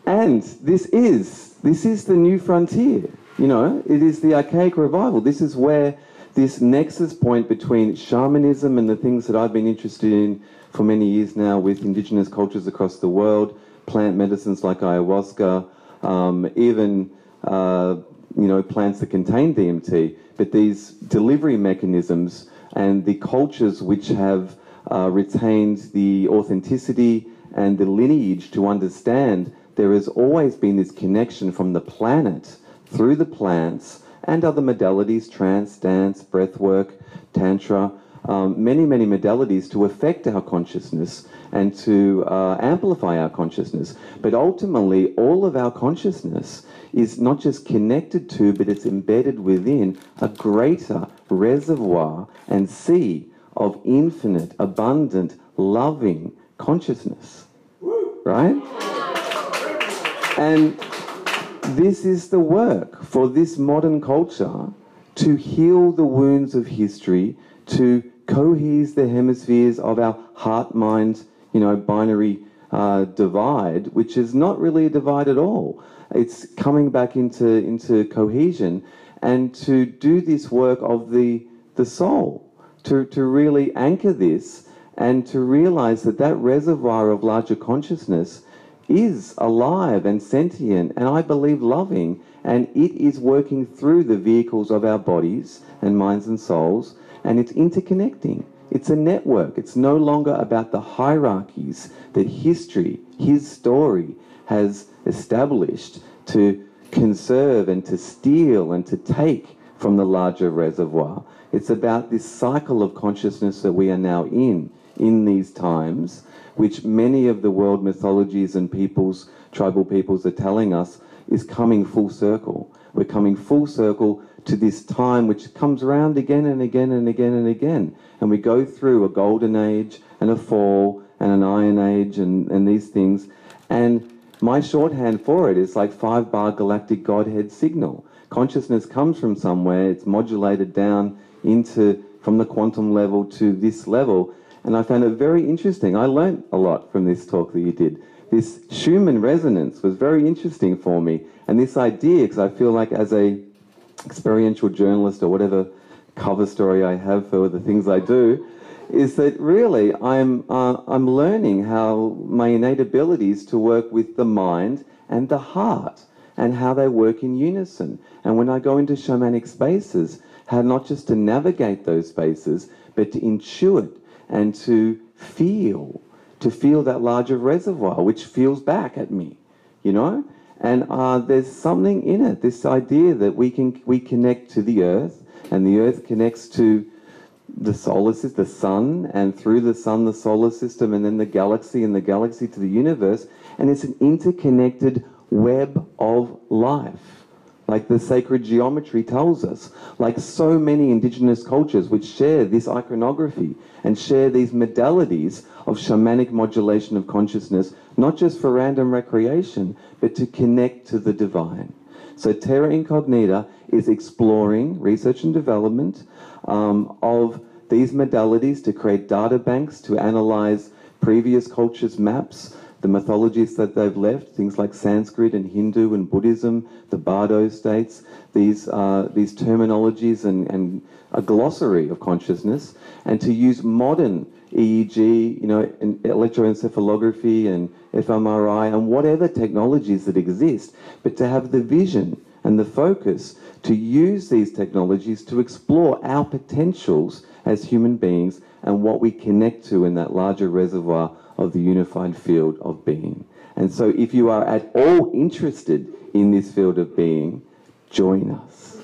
And this is the new frontier. You know, it is the archaic revival. This is where this nexus point between shamanism and the things that I've been interested in for many years now with indigenous cultures across the world, plant medicines like ayahuasca, even you know, plants that contain DMT, but these delivery mechanisms and the cultures which have retained the authenticity and the lineage to understand there has always been this connection from the planet through the plants and other modalities, trance, dance, breathwork, tantra, many, many modalities to affect our consciousness and to amplify our consciousness. But ultimately, all of our consciousness is not just connected to, but it's embedded within a greater reservoir and sea of infinite, abundant, loving consciousness. Right? And this is the work for this modern culture to heal the wounds of history, to cohese the hemispheres of our heart-mind, you know, binary divide, which is not really a divide at all. It's coming back into cohesion, and to do this work of the soul, to really anchor this, and to realize that that reservoir of larger consciousness is alive and sentient, and I believe loving, and it is working through the vehicles of our bodies and minds and souls, and it's interconnecting. It's a network. It's no longer about the hierarchies that history, his story, has established to conserve and to steal and to take from the larger reservoir. It's about this cycle of consciousness that we are now in these times, which many of the world mythologies and peoples, tribal peoples, are telling us is coming full circle. We're coming full circle to this time which comes around again and again and again and again. And we go through a golden age and a fall and an iron age and these things. And my shorthand for it is like 5-bar galactic Godhead signal. Consciousness comes from somewhere, it's modulated down from the quantum level to this level. And I found it very interesting. I learned a lot from this talk that you did. This Schumann resonance was very interesting for me. And this idea, because I feel like as a experiential journalist or whatever cover story I have for the things I do, is that really I'm learning how my innate abilities to work with the mind and the heart and how they work in unison. And when I go into shamanic spaces, how not just to navigate those spaces, but to intuit and to feel that larger reservoir, which feels back at me, you know? And there's something in it, this idea that we connect to the earth, and the earth connects to the solar system, the sun, and through the sun, the solar system, and then the galaxy, and the galaxy to the universe. And it's an interconnected web of life, like the sacred geometry tells us, like so many indigenous cultures which share this iconography and share these modalities of shamanic modulation of consciousness, not just for random recreation, but to connect to the divine. So Terra Incognita is exploring research and development of these modalities to create data banks, to analyze previous cultures' maps, the mythologies that they've left, things like Sanskrit and Hindu and Buddhism, the Bardo states, these terminologies and a glossary of consciousness, and to use modern EEG, you know, and electroencephalography and fMRI and whatever technologies that exist, but to have the vision and the focus to use these technologies to explore our potentials as human beings and what we connect to in that larger reservoir of the unified field of being. And so if you are at all interested in this field of being, join us.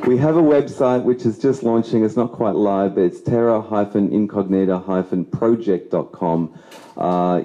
We have a website which is just launching. It's not quite live, but it's terra-incognita-project.com.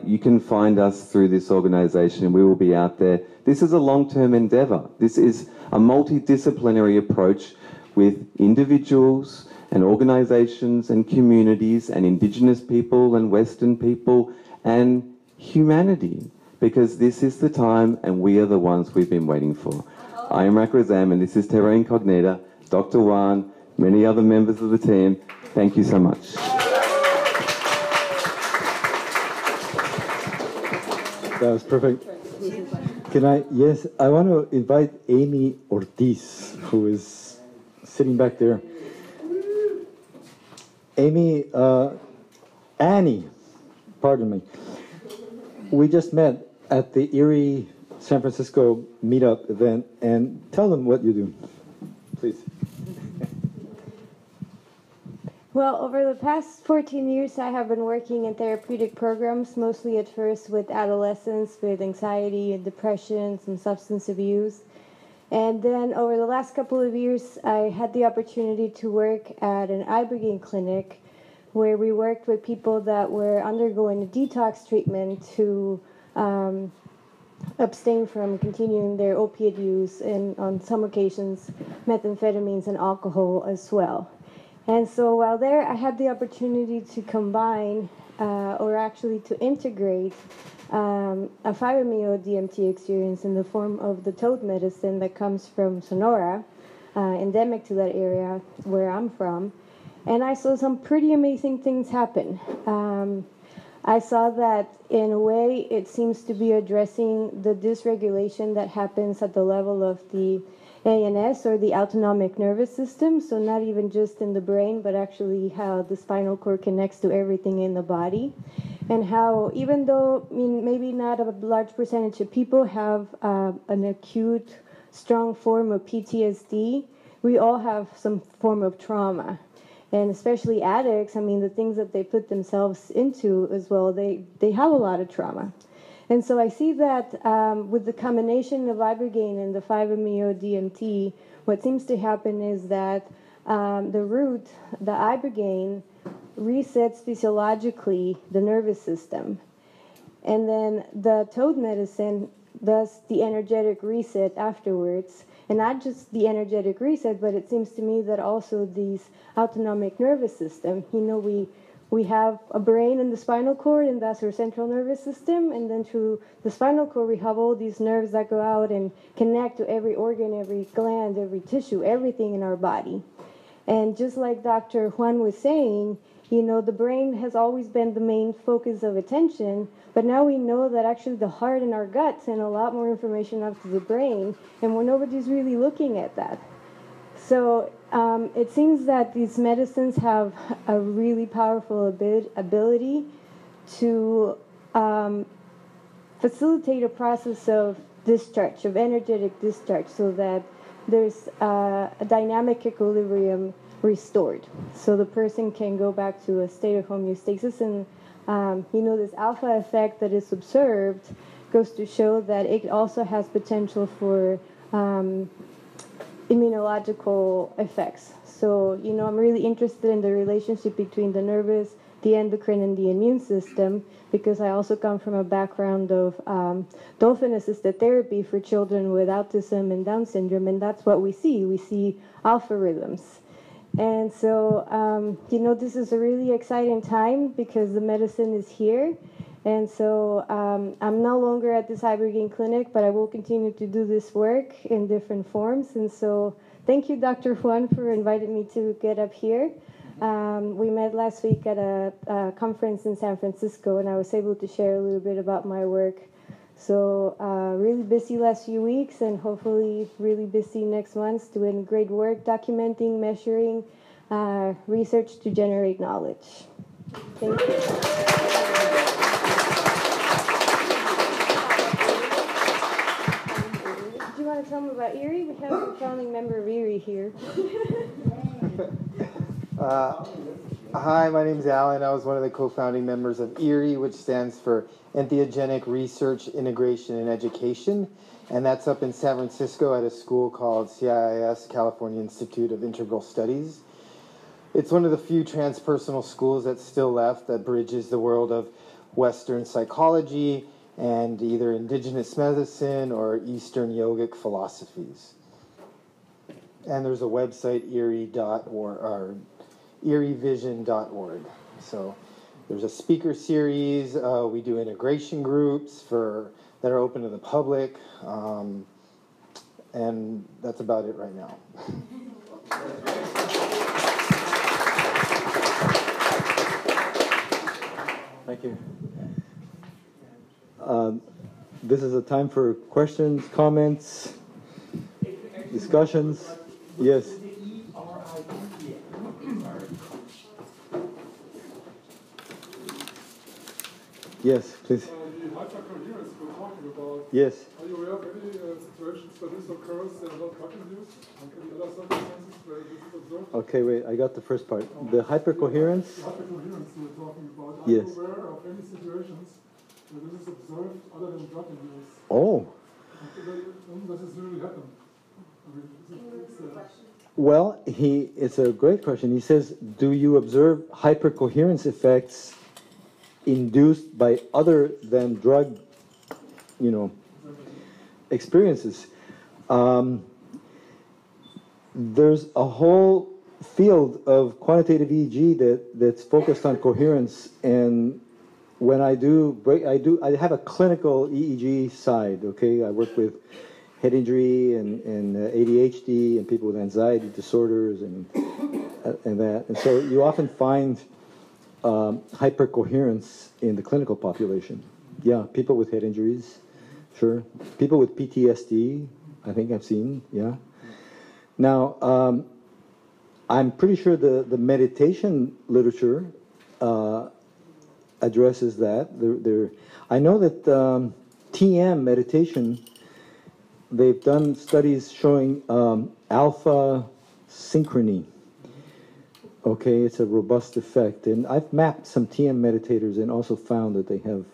You can find us through this organization. We will be out there. This is a long-term endeavor. This is a multidisciplinary approach with individuals and organizations and communities and indigenous people and Western people and humanity, because this is the time and we are the ones we've been waiting for. I am Rak Razam, and this is Terra Incognita. Dr. Wan, many other members of the team, thank you so much. That was perfect. Yes, I want to invite Amy Ortiz, who is sitting back there. Annie, pardon me. We just met at the Erie San Francisco meetup event, and tell them what you do, please. Well, over the past 14 years, I have been working in therapeutic programs, mostly at first with adolescents with anxiety and depression, some substance abuse. And then over the last couple of years, I had the opportunity to work at an ibogaine clinic where we worked with people that were undergoing a detox treatment to abstain from continuing their opiate use, and on some occasions methamphetamines and alcohol as well. And so while there, I had the opportunity to combine or actually to integrate a 5-MeO DMT experience in the form of the toad medicine that comes from Sonora endemic to that area where I'm from. And I saw some pretty amazing things happen. I saw that in a way it seems to be addressing the dysregulation that happens at the level of the ANS, or the autonomic nervous system, so not even just in the brain, but actually how the spinal cord connects to everything in the body. And how, even though maybe not a large percentage of people have an acute, strong form of PTSD, we all have some form of trauma. And especially addicts, the things that they put themselves into as well, they have a lot of trauma. And so I see that with the combination of ibogaine and the 5-MeO-DMT, what seems to happen is that the root, the ibogaine, resets physiologically the nervous system. And then the toad medicine does the energetic reset afterwards. And not just the energetic reset, but it seems to me that also these autonomic nervous system, we have a brain in the spinal cord, and that's our central nervous system. And then through the spinal cord, we have all these nerves that go out and connect to every organ, every gland, every tissue, everything in our body. And just like Dr. Juan was saying, the brain has always been the main focus of attention, but now we know that actually the heart and our gut send a lot more information up to the brain, and nobody's really looking at that. So it seems that these medicines have a really powerful ability to facilitate a process of discharge, of energetic discharge, so that there's a dynamic equilibrium restored. So the person can go back to a state of homeostasis. And, this alpha effect that is observed goes to show that it also has potential for immunological effects. So, I'm really interested in the relationship between the nervous, the endocrine, and the immune system, because I also come from a background of dolphin-assisted therapy for children with autism and Down syndrome, and that's what we see. We see alpha rhythms. And so, this is a really exciting time because the medicine is here. And so I'm no longer at this ibogaine clinic, but I will continue to do this work in different forms. And so thank you, Dr. Juan, for inviting me to get up here. We met last week at a conference in San Francisco, and I was able to share a little bit about my work. So really busy last few weeks, and hopefully really busy next month, doing great work, documenting, measuring, research to generate knowledge. Thank you. Do you want to tell me about ERIE? We have a founding member of ERIE here. Hi, my name is Alan. I was one of the co-founding members of ERIE, which stands for Entheogenic Research, Integration, and Education. And that's up in San Francisco at a school called CIIS, California Institute of Integral Studies. It's one of the few transpersonal schools that's still left that bridges the world of Western psychology and either indigenous medicine or Eastern yogic philosophies. And there's a website, erie.org, or erievision.org. So there's a speaker series. We do integration groups that are open to the public. And that's about it right now. Thank you. This is a time for questions, comments, discussions. Yes. Yes, please. The hypercoherence we're talking about. Yes. Are you aware of any situations where this occurs that are not drug-induced? Like any other circumstances where this is observed? Okay, wait, I got the first part. The hypercoherence? The hypercoherence we're talking about. Are Yes. you aware of any situations where this is observed other than drug use? Oh. When does this really happen? Well, it's a great question. He says, do you observe hypercoherence effects induced by other than drug, experiences? There's a whole field of quantitative EEG that's focused on coherence, and when I have a clinical EEG side. Okay, I work with head injury and ADHD and people with anxiety disorders and that. And so you often find hypercoherence in the clinical population. Yeah, people with head injuries, sure. People with PTSD, I think I've seen, yeah. Now, I'm pretty sure the meditation literature addresses that. I know that TM meditation, they've done studies showing alpha synchrony. Okay, it's a robust effect. And I've mapped some TM meditators and also found that they have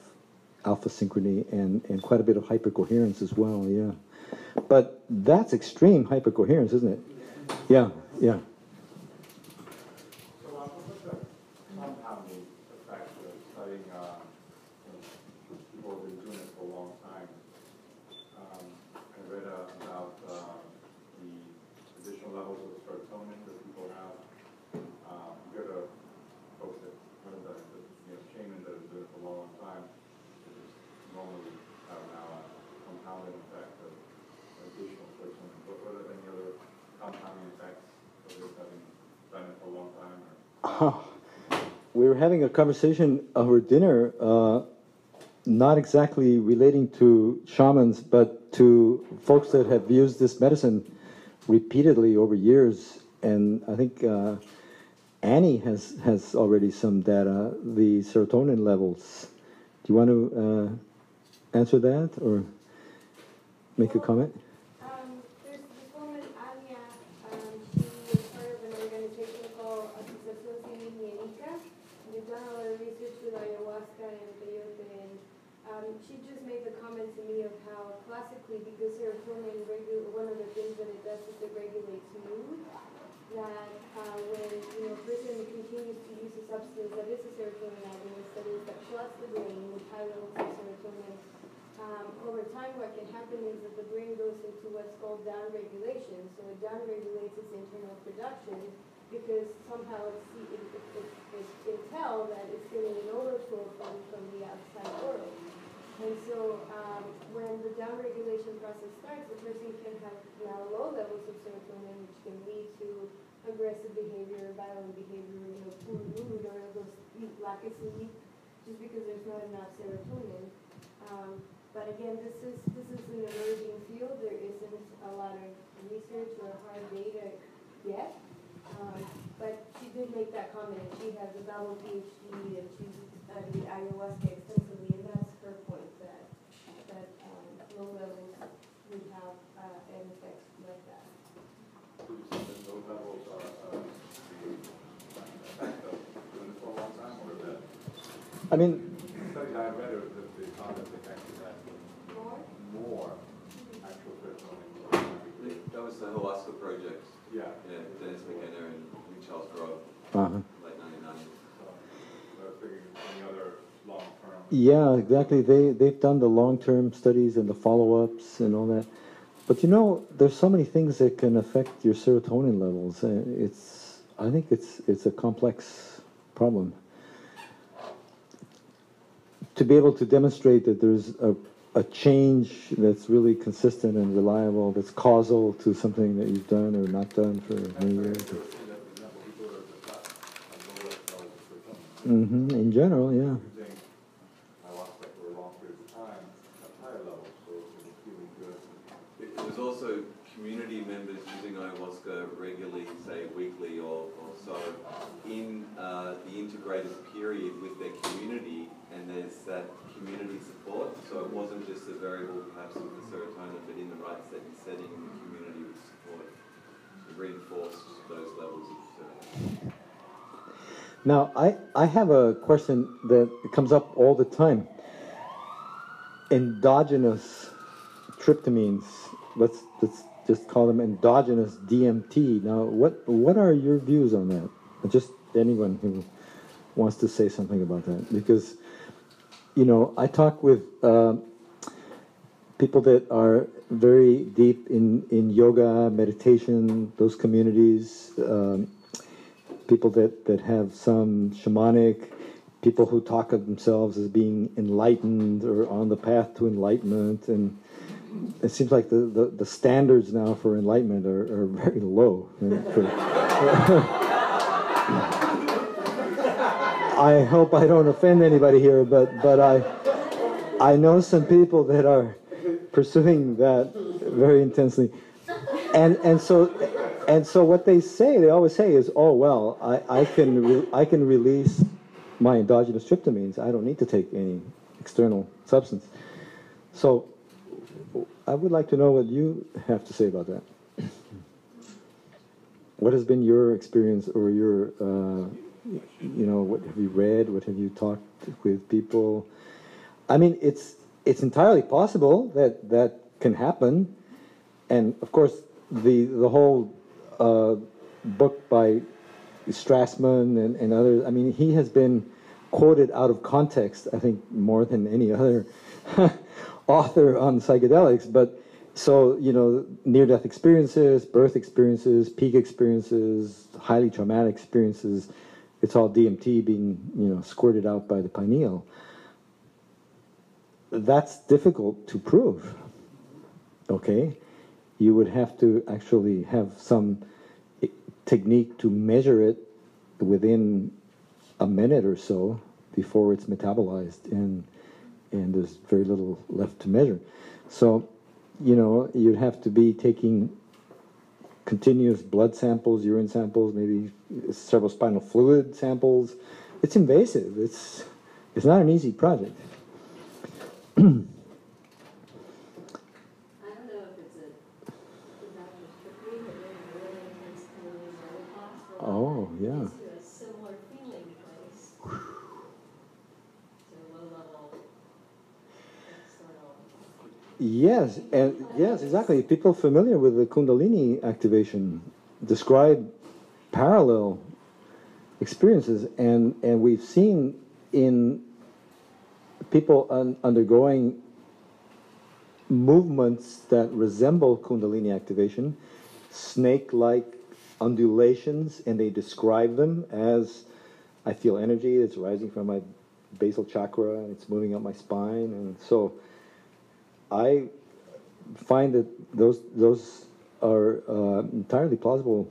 alpha synchrony and quite a bit of hypercoherence as well, yeah. But that's extreme hypercoherence, isn't it? Yeah, yeah. So what was the compounding effect of studying people who've been doing it for a long time? I read about the additional levels of serotonin that people have. You got a folks that one of the shamans that have been doing it for a long time. Normally have now a compounding effect of additional serotonin. But what are any other compounding effects of this having done it for a long time? We were having a conversation over dinner, not exactly relating to shamans, but to folks that have used this medicine repeatedly over years. And I think Annie has already some data, the serotonin levels. Do you want to answer that or make a comment? There's this woman, Anya, she is part of an organization called Acosta-Urquidi. We've done a lot of research with ayahuasca and peyote, and she just made the comment to me of how classically, because serotonin, one of the things that it does is it regulates mood, that when a person continues to use a substance that is a serotonin agonist, that floods the brain with high levels of serotonin, over time what can happen is that the brain goes into what's called downregulation. So it downregulates its internal production because somehow it can tell that it's getting an overflow from the outside world. And so when the downregulation process starts, the person can have now low levels of serotonin, which can lead to aggressive behavior, violent behavior, poor mood, or those lack of sleep, just because there's not enough serotonin. But again, this is an emerging field. There isn't a lot of research or hard data yet. But she did make that comment. She has a double PhD and she's studied ayahuasca extensively, and that's her point that low levels would have an effect like that. So you said that those levels are the effect of doing it for a long time, or that? I mean, the studies I read are that they found that the effect is that more actual serotonin. That was the ayahuasca project. Yeah. Yeah, Dennis McKenna and Charles Grob, late 1990s. So I was thinking any other long-term. yeah, exactly. They've done the long-term studies and the follow-ups and all that. But there's so many things that can affect your serotonin levels. I think it's a complex problem. To be able to demonstrate that there's a change that's really consistent and reliable, that's causal to something that you've done or not done for many years. In general, yeah. There's also community members using ayahuasca regularly, say weekly or so, in the integrated period with their community, and there's that community support. So it wasn't just a variable perhaps of the serotonin, but in the right setting, the community would support to reinforce those levels of serotonin. Now, I have a question that comes up all the time. Endogenous tryptamines, let's just call them endogenous DMT. Now, what are your views on that? Just anyone who wants to say something about that. Because, I talk with people that are very deep in yoga, meditation, those communities, people that have some shamanic, people who talk of themselves as being enlightened or on the path to enlightenment, and it seems like the standards now for enlightenment are very low. I hope I don't offend anybody here, but I know some people that are pursuing that very intensely, and so what they always say is, oh well, I can release my endogenous tryptamines. I don't need to take any external substance. So I would like to know what you have to say about that. What has been your experience, or your, what have you read? What have you talked with people? I mean, it's entirely possible that can happen, and of course, the whole book by Strassman and others. I mean, he has been quoted out of context, I think, more than any other author on psychedelics. But so, near-death experiences, birth experiences, peak experiences, highly traumatic experiences, it's all DMT being, squirted out by the pineal. That's difficult to prove, okay? You would have to actually have some technique to measure it within a minute or so before it's metabolized, and there's very little left to measure. So, you'd have to be taking continuous blood samples, urine samples, maybe cerebrospinal fluid samples. It's invasive. It's not an easy project. I don't know if it's really intense pain or Oh, yeah. to a similar feeling place. So low level external. Yes, exactly. People familiar with the Kundalini activation describe parallel experiences, and we've seen in people undergoing movements that resemble Kundalini activation, snake-like undulations, and they describe them as, I feel energy that's rising from my basal chakra, and it's moving up my spine, and so I find that those are entirely plausible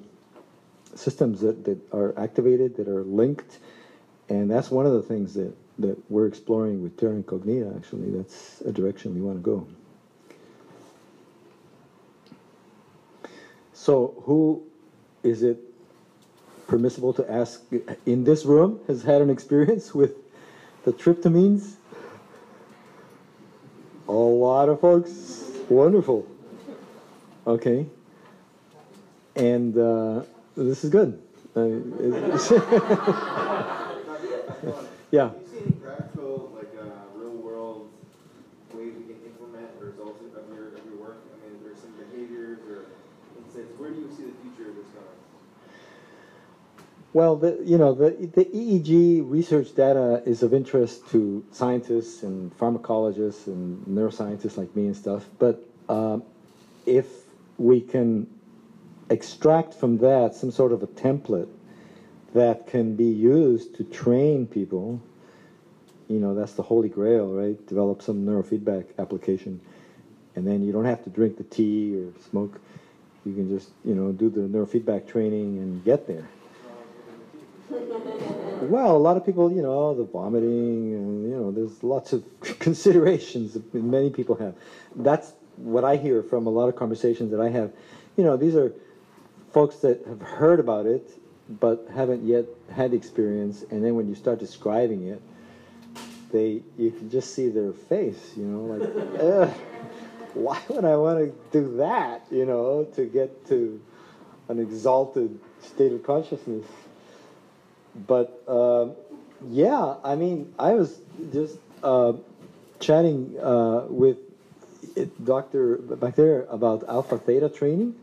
systems that are activated, that are linked, and that's one of the things that we're exploring with Terra Incognita. Actually, that's a direction we want to go. So, who is it permissible to ask in this room has had an experience with the tryptamines? A lot of folks. Wonderful. Okay. And this is good. Yeah. Do you see any practical, real-world ways we can implement the results of your work? I mean, there's some behaviors or insights. Where do you see the future of this going? Well, the EEG research data is of interest to scientists and pharmacologists and neuroscientists like me and stuff. But if we can extract from that some sort of a template that can be used to train people, that's the holy grail, right? Develop some neurofeedback application, and then you don't have to drink the tea or smoke. You can just, do the neurofeedback training and get there. Well, a lot of people, the vomiting, and, there's lots of considerations that many people have. That's what I hear from a lot of conversations that I have. These are folks that have heard about it, but haven't yet had experience, and then when you start describing it, you can just see their face, why would I want to do that, to get to an exalted state of consciousness? But, I mean, I was just chatting with Dr. back there about alpha-theta training.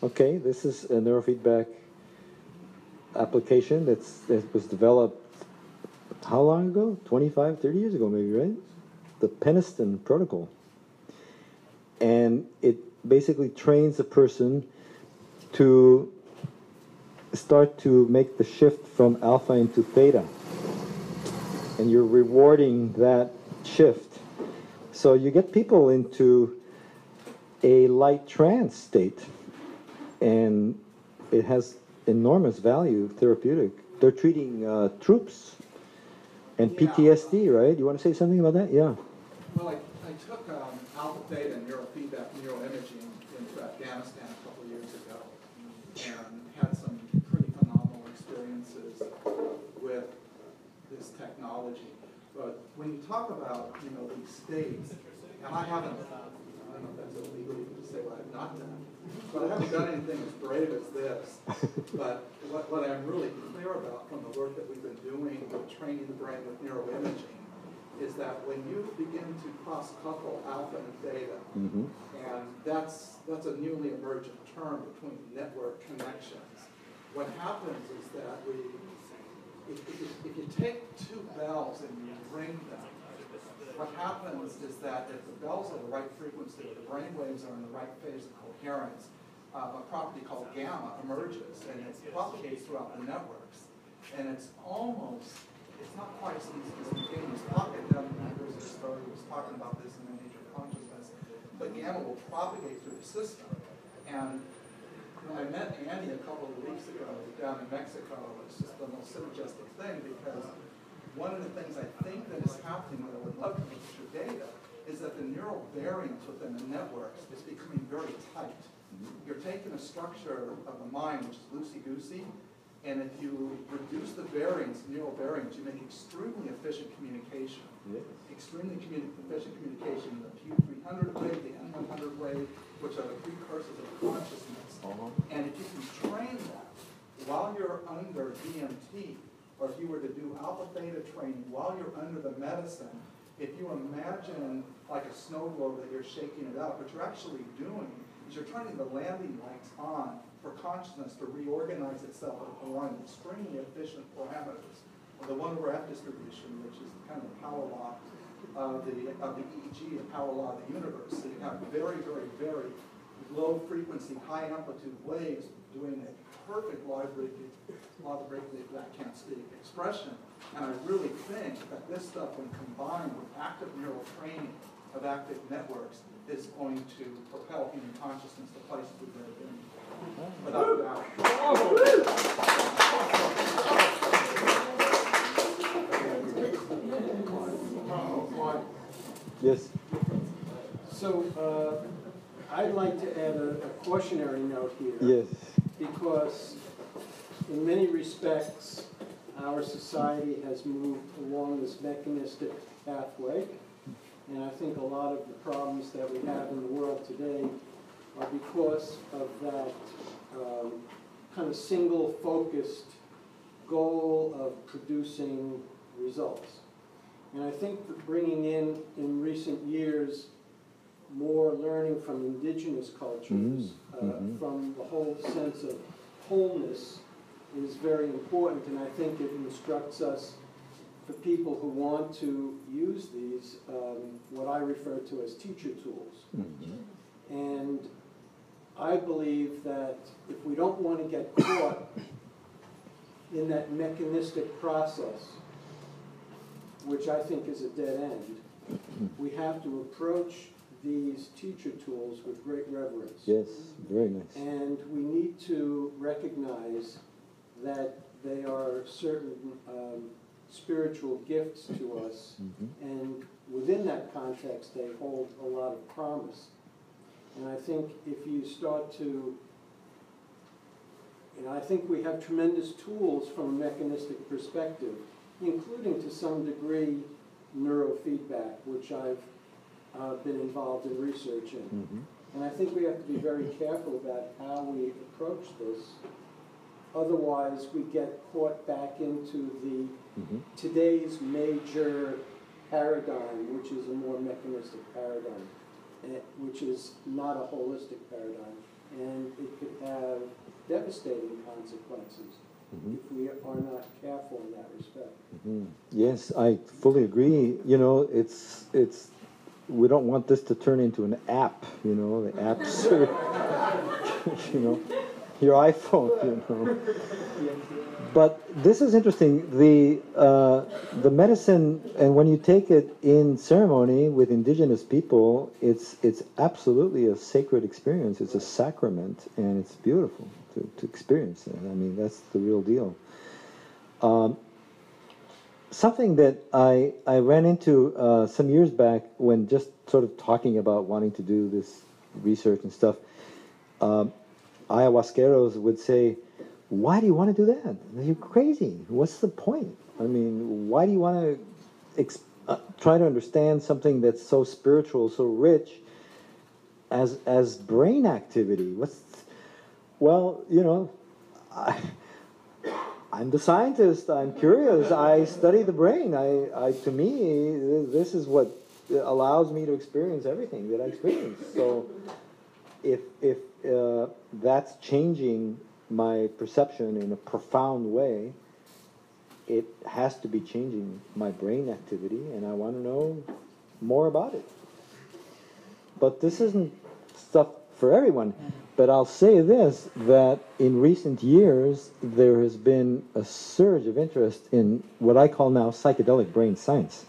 Okay, this is a neurofeedback application that was developed how long ago? 25, 30 years ago maybe, right? The Peniston protocol. And it basically trains a person to start to make the shift from alpha into theta. And you're rewarding that shift. So you get people into a light trance state, and it has enormous value, therapeutic. They're treating troops and PTSD, right? You want to say something about that? Yeah. Well, I took alpha theta neurofeedback neuroimaging into Afghanistan a couple of years ago and had some pretty phenomenal experiences with this technology. But when you talk about, these states, and I don't know if that's illegal to say what I've not done, but I haven't done anything as brave as this. But what I'm really clear about from the work that we've been doing with training the brain with neuroimaging is that when you begin to cross-couple alpha and theta, and that's a newly emergent term between network connections, what happens is that if you take two bells and you ring them, what happens is that if the bells are the right frequency, the brain waves are in the right phase of coherence, a property called gamma emerges, and it propagates throughout the networks. And it's not quite as instantaneous. Pocket there's a story who was talking about this in the nature of consciousness, but gamma will propagate through the system. And when I met Andy a couple of weeks ago down in Mexico, it's just the most synergistic thing, because one of the things I think that is happening that I would love to look at your data is that the neural variance within the networks is becoming very tight. You're taking a structure of the mind, which is loosey-goosey, and if you reduce the variance, neural variance, you make extremely efficient communication. Yes. Extremely efficient communication, the Q300 wave, the N100 wave, which are the precursors of consciousness. And if you can train that while you're under DMT, or if you were to do alpha theta training while you're under the medicine, if you imagine like a snow globe that you're shaking it out, what you're actually doing is you're turning the landing lights on for consciousness to reorganize itself along extremely efficient parameters. The 1/f distribution, which is kind of the power law of the EEG, the power law of the universe. So you have very, very, very low frequency, high amplitude waves doing a perfect law of that can't speak expression. And I really think that this stuff, when combined with active neural training of active networks, is going to propel human consciousness to places we've never been before. Without doubt. Yes. So I'd like to add a cautionary note here. Yes. Because in many respects, our society has moved along this mechanistic pathway. And I think a lot of the problems that we have in the world today are because of that kind of single-focused goal of producing results. And I think that bringing in recent years, more learning from indigenous cultures, from the whole sense of wholeness is very important, and I think it instructs us, for people who want to use these, what I refer to as teacher tools. And I believe that if we don't want to get caught in that mechanistic process, which I think is a dead end, we have to approach these teacher tools with great reverence. Yes, very nice. And we need to recognize that they are certain spiritual gifts to us, and within that context they hold a lot of promise. And I think if you start to, I think we have tremendous tools from a mechanistic perspective, including to some degree neurofeedback, which I've been involved in research in. And I think we have to be very careful about how we approach this. Otherwise, we get caught back into the today's major paradigm, which is a more mechanistic paradigm, which is not a holistic paradigm. And it could have devastating consequences if we are not careful in that respect. Yes, I fully agree. It's we don't want this to turn into an app. The apps are, your iPhone, you know. But this is interesting. The medicine, and when you take it in ceremony with indigenous people, it's absolutely a sacred experience. It's a sacrament, and it's beautiful to experience it. I mean, that's the real deal. Something that I ran into some years back when just sort of talking about wanting to do this research and stuff, ayahuasqueros would say, why do you want to do that? You're crazy. What's the point? I mean, why do you want to try to understand something that's so spiritual, so rich, as brain activity? Well, you know, I'm the scientist. I'm curious. I study the brain. To me, this is what allows me to experience everything that I experience. So, if that's changing my perception in a profound way, it has to be changing my brain activity, and I want to know more about it. But this isn't stuff for everyone. But I'll say this, that in recent years, there has been a surge of interest in what I call now psychedelic brain science.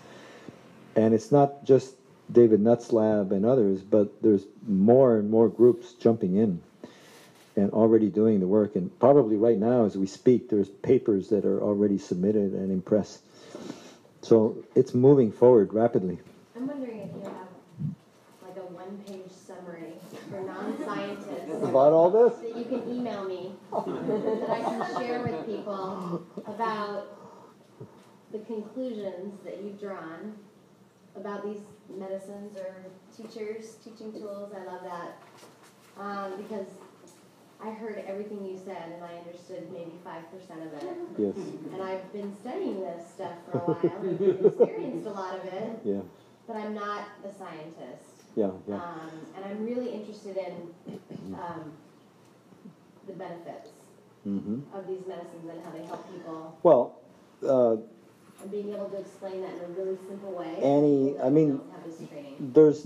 And it's not just David Nutt's lab and others, but there's more and more groups jumping in and already doing the work. And probably right now, as we speak, there's papers that are already submitted and in press. So it's moving forward rapidly. I'm wondering if you have like a one-page summary for non-scientists about all this that you can email me that I can share with people about the conclusions that you've drawn about these medicines or teaching tools. I love that because I heard everything you said and I understood maybe 5% of it. Yes. And I've been studying this stuff for a while and experienced a lot of it. Yeah. But I'm not a scientist. Yeah. And I'm really interested in the benefits of these medicines and how they help people. Well, and being able to explain that in a really simple way. There's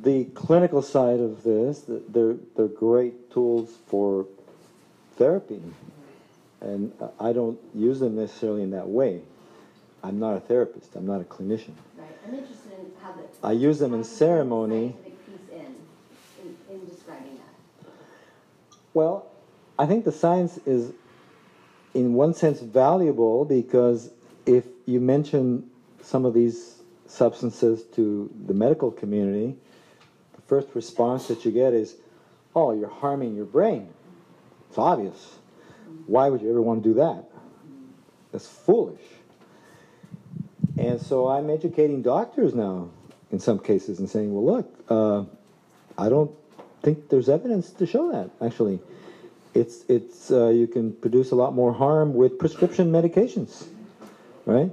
the clinical side of this. They're great tools for therapy, and I don't use them necessarily in that way. I'm not a therapist. I'm not a clinician. Right. I'm interested in how I use them in ceremony. In describing that. Well, I think the science is, in one sense, valuable because if you mention some of these substances to the medical community, the first response that you get is, oh, you're harming your brain. It's obvious. Why would you ever want to do that? That's foolish. And so I'm educating doctors now, in some cases, and saying, well, look, I don't think there's evidence to show that, actually. It's you can produce a lot more harm with prescription medications, right?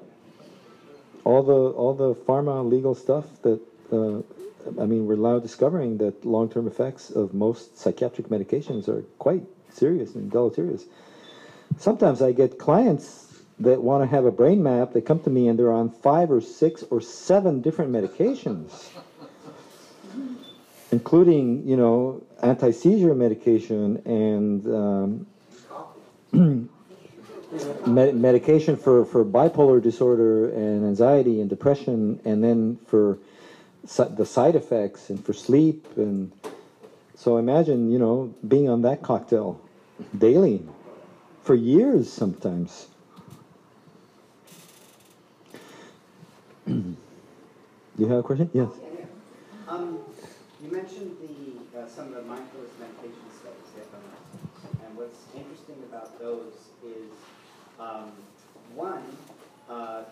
All the pharma legal stuff that, we're now discovering that long-term effects of most psychiatric medications are quite serious and deleterious. Sometimes I get clients that want to have a brain map. They come to me and they're on 5 or 6 or 7 different medications, including, anti-seizure medication and medication for bipolar disorder and anxiety and depression, and then for the side effects and for sleep. And so imagine, being on that cocktail daily for years sometimes. Do you have a question? Yes. You mentioned some of the mindfulness meditation studies they've done, and what's interesting about those is one,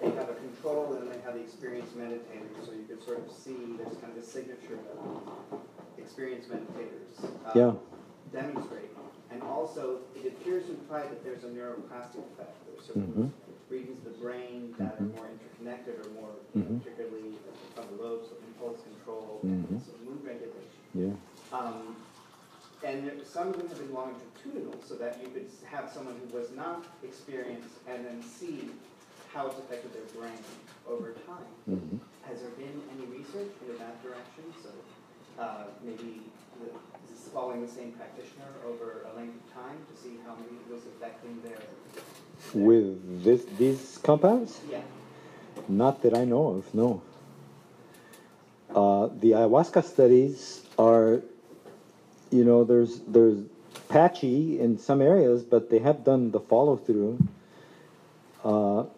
they have a control and they have the experienced meditators, so you can sort of see there's kind of a signature of experienced meditators demonstrate. And also, it appears to imply that there's a neuroplastic effect. There's certain regions of the brain that are more interconnected or more, particularly from the lobes, so impulse control and so mood regulation. Yeah. And some of them have been longitudinal, so that you could have someone who was not experienced and then see how it's affected their brain over time. Has there been any research in that direction? So maybe is this following the same practitioner over a length of time to see how maybe it was affecting their With these compounds? Yeah. Not that I know of, no. The ayahuasca studies are, you know, there's patchy in some areas, but they have done the follow-through.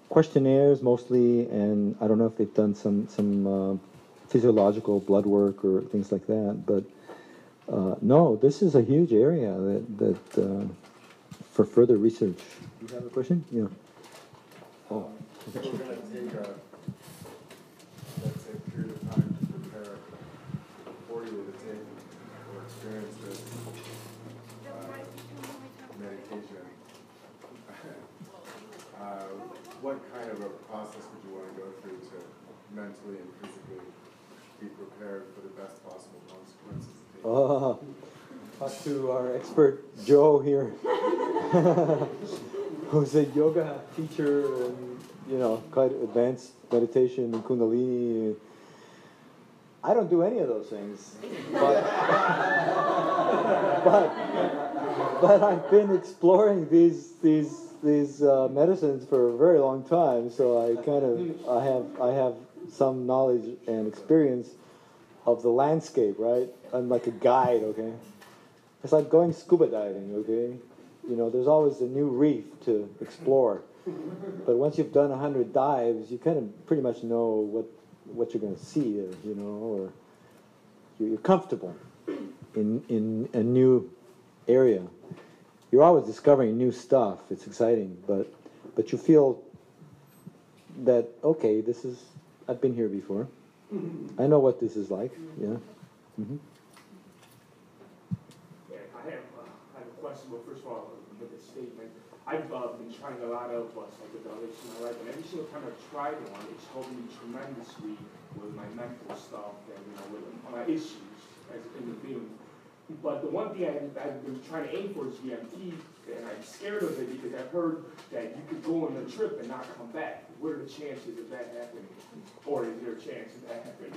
Questionnaires mostly, and I don't know if they've done some physiological blood work or things like that, but no, this is a huge area that for further research. You have a question? Yeah. Oh. We're going to take a, let's say, period of time to prepare for you to take or experience this meditation. What kind of a process would you want to go through to mentally and physically be prepared for the best possible consequences? Talk to our expert Joe here, who's a yoga teacher and, you know, quite advanced meditation and Kundalini. I don't do any of those things, but I've been exploring these medicines for a very long time, so I have some knowledge and experience of the landscape, right? I'm like a guide, okay? It's like going scuba diving, okay? You know, there's always a new reef to explore. But once you've done 100 dives, you kind of pretty much know what you're going to see, you know, or you're comfortable in a new area. You're always discovering new stuff. It's exciting, but you feel that, okay, I've been here before. I know what this is like, yeah. Mm-hmm. I have a question, but first of all, with a statement. I've been trying a lot of psychedelics in my life, and every single time I've tried one, it's helped me tremendously with my mental stuff and, you know, with my issues as a human being. But the one thing I've been trying to aim for is DMT, and I'm scared of it because I've heard that you could go on a trip and not come back. What are the chances of that happening? Or is there a chance of that happening?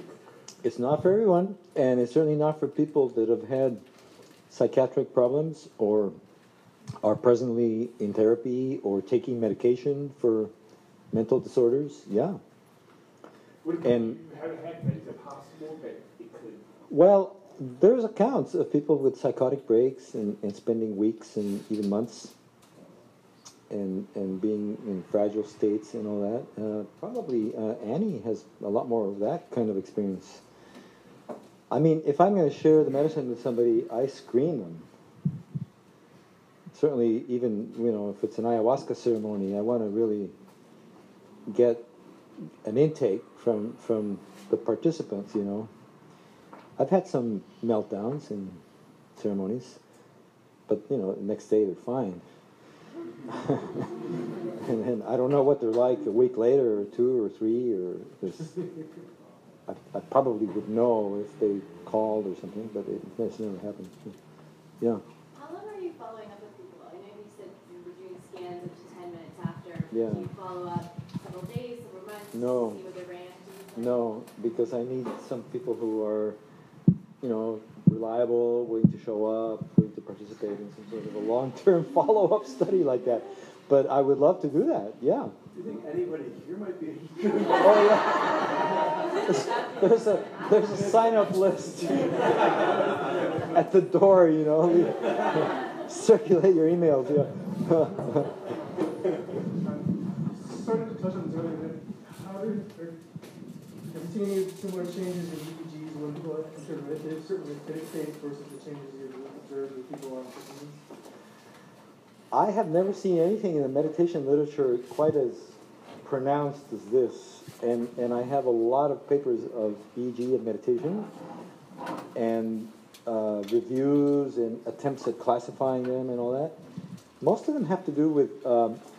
It's not for everyone, and it's certainly not for people that have had psychiatric problems or are presently in therapy or taking medication for mental disorders. Yeah. And you haven't had that. Is it possible that it could? Well, there's accounts of people with psychotic breaks and spending weeks and even months and being in fragile states and all that. Probably Annie has a lot more of that kind of experience. I mean, if I'm going to share the medicine with somebody, I screen them. Certainly, even, you know, if it's an ayahuasca ceremony, I want to really get an intake from the participants, you know. I've had some meltdowns in ceremonies, but, you know, the next day they're fine. And then I don't know what they're like a week later or 2 or 3 or I probably would know if they called or something, but it's never happened. Yeah. How long are you following up with people? I know you said you were doing scans up to 10 minutes after. Yeah. Do you follow up several days, several months No. to see what their reactions are? No, because I need some people who are, you know, reliable, willing to show up, willing to participate in some sort of a long-term follow-up study like that. But I would love to do that, yeah. Do you think anybody here might be? Oh, yeah. There's a sign-up list at the door, you know. Circulate your emails, yeah. Starting to touch on this earlier, have you seen any similar changes in EEGs when people enter meditative, certain meditative states versus the changes you've observed with people on supplements? I have never seen anything in the meditation literature quite as pronounced as this, and I have a lot of papers of EEG and meditation, and reviews and attempts at classifying them and all that. Most of them have to do with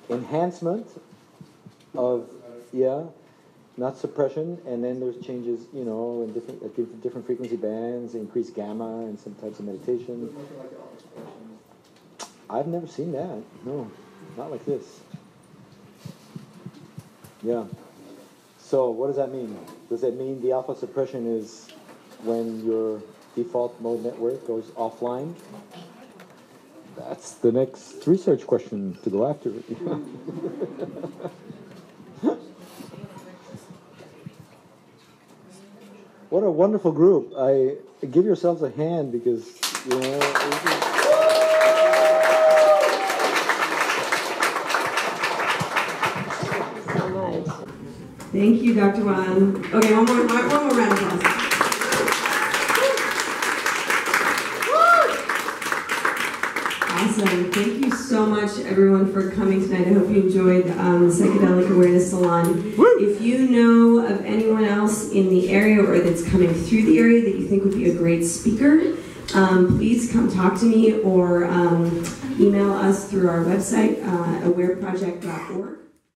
enhancement of, not suppression, and then there's changes, you know, in different frequency bands, increased gamma in some types of meditation. I've never seen that. No, not like this. Yeah. So what does that mean? Does that mean the alpha suppression is when you're default mode network goes offline. That's the next research question to go after. What a wonderful group. I give yourselves a hand because, you know, so much. Thank you, Dr. Wan. Okay, one more round of applause. Awesome. Thank you so much, everyone, for coming tonight. I hope you enjoyed the Psychedelic Awareness Salon. If you know of anyone else in the area or that's coming through the area that you think would be a great speaker, please come talk to me or email us through our website, awareproject.org.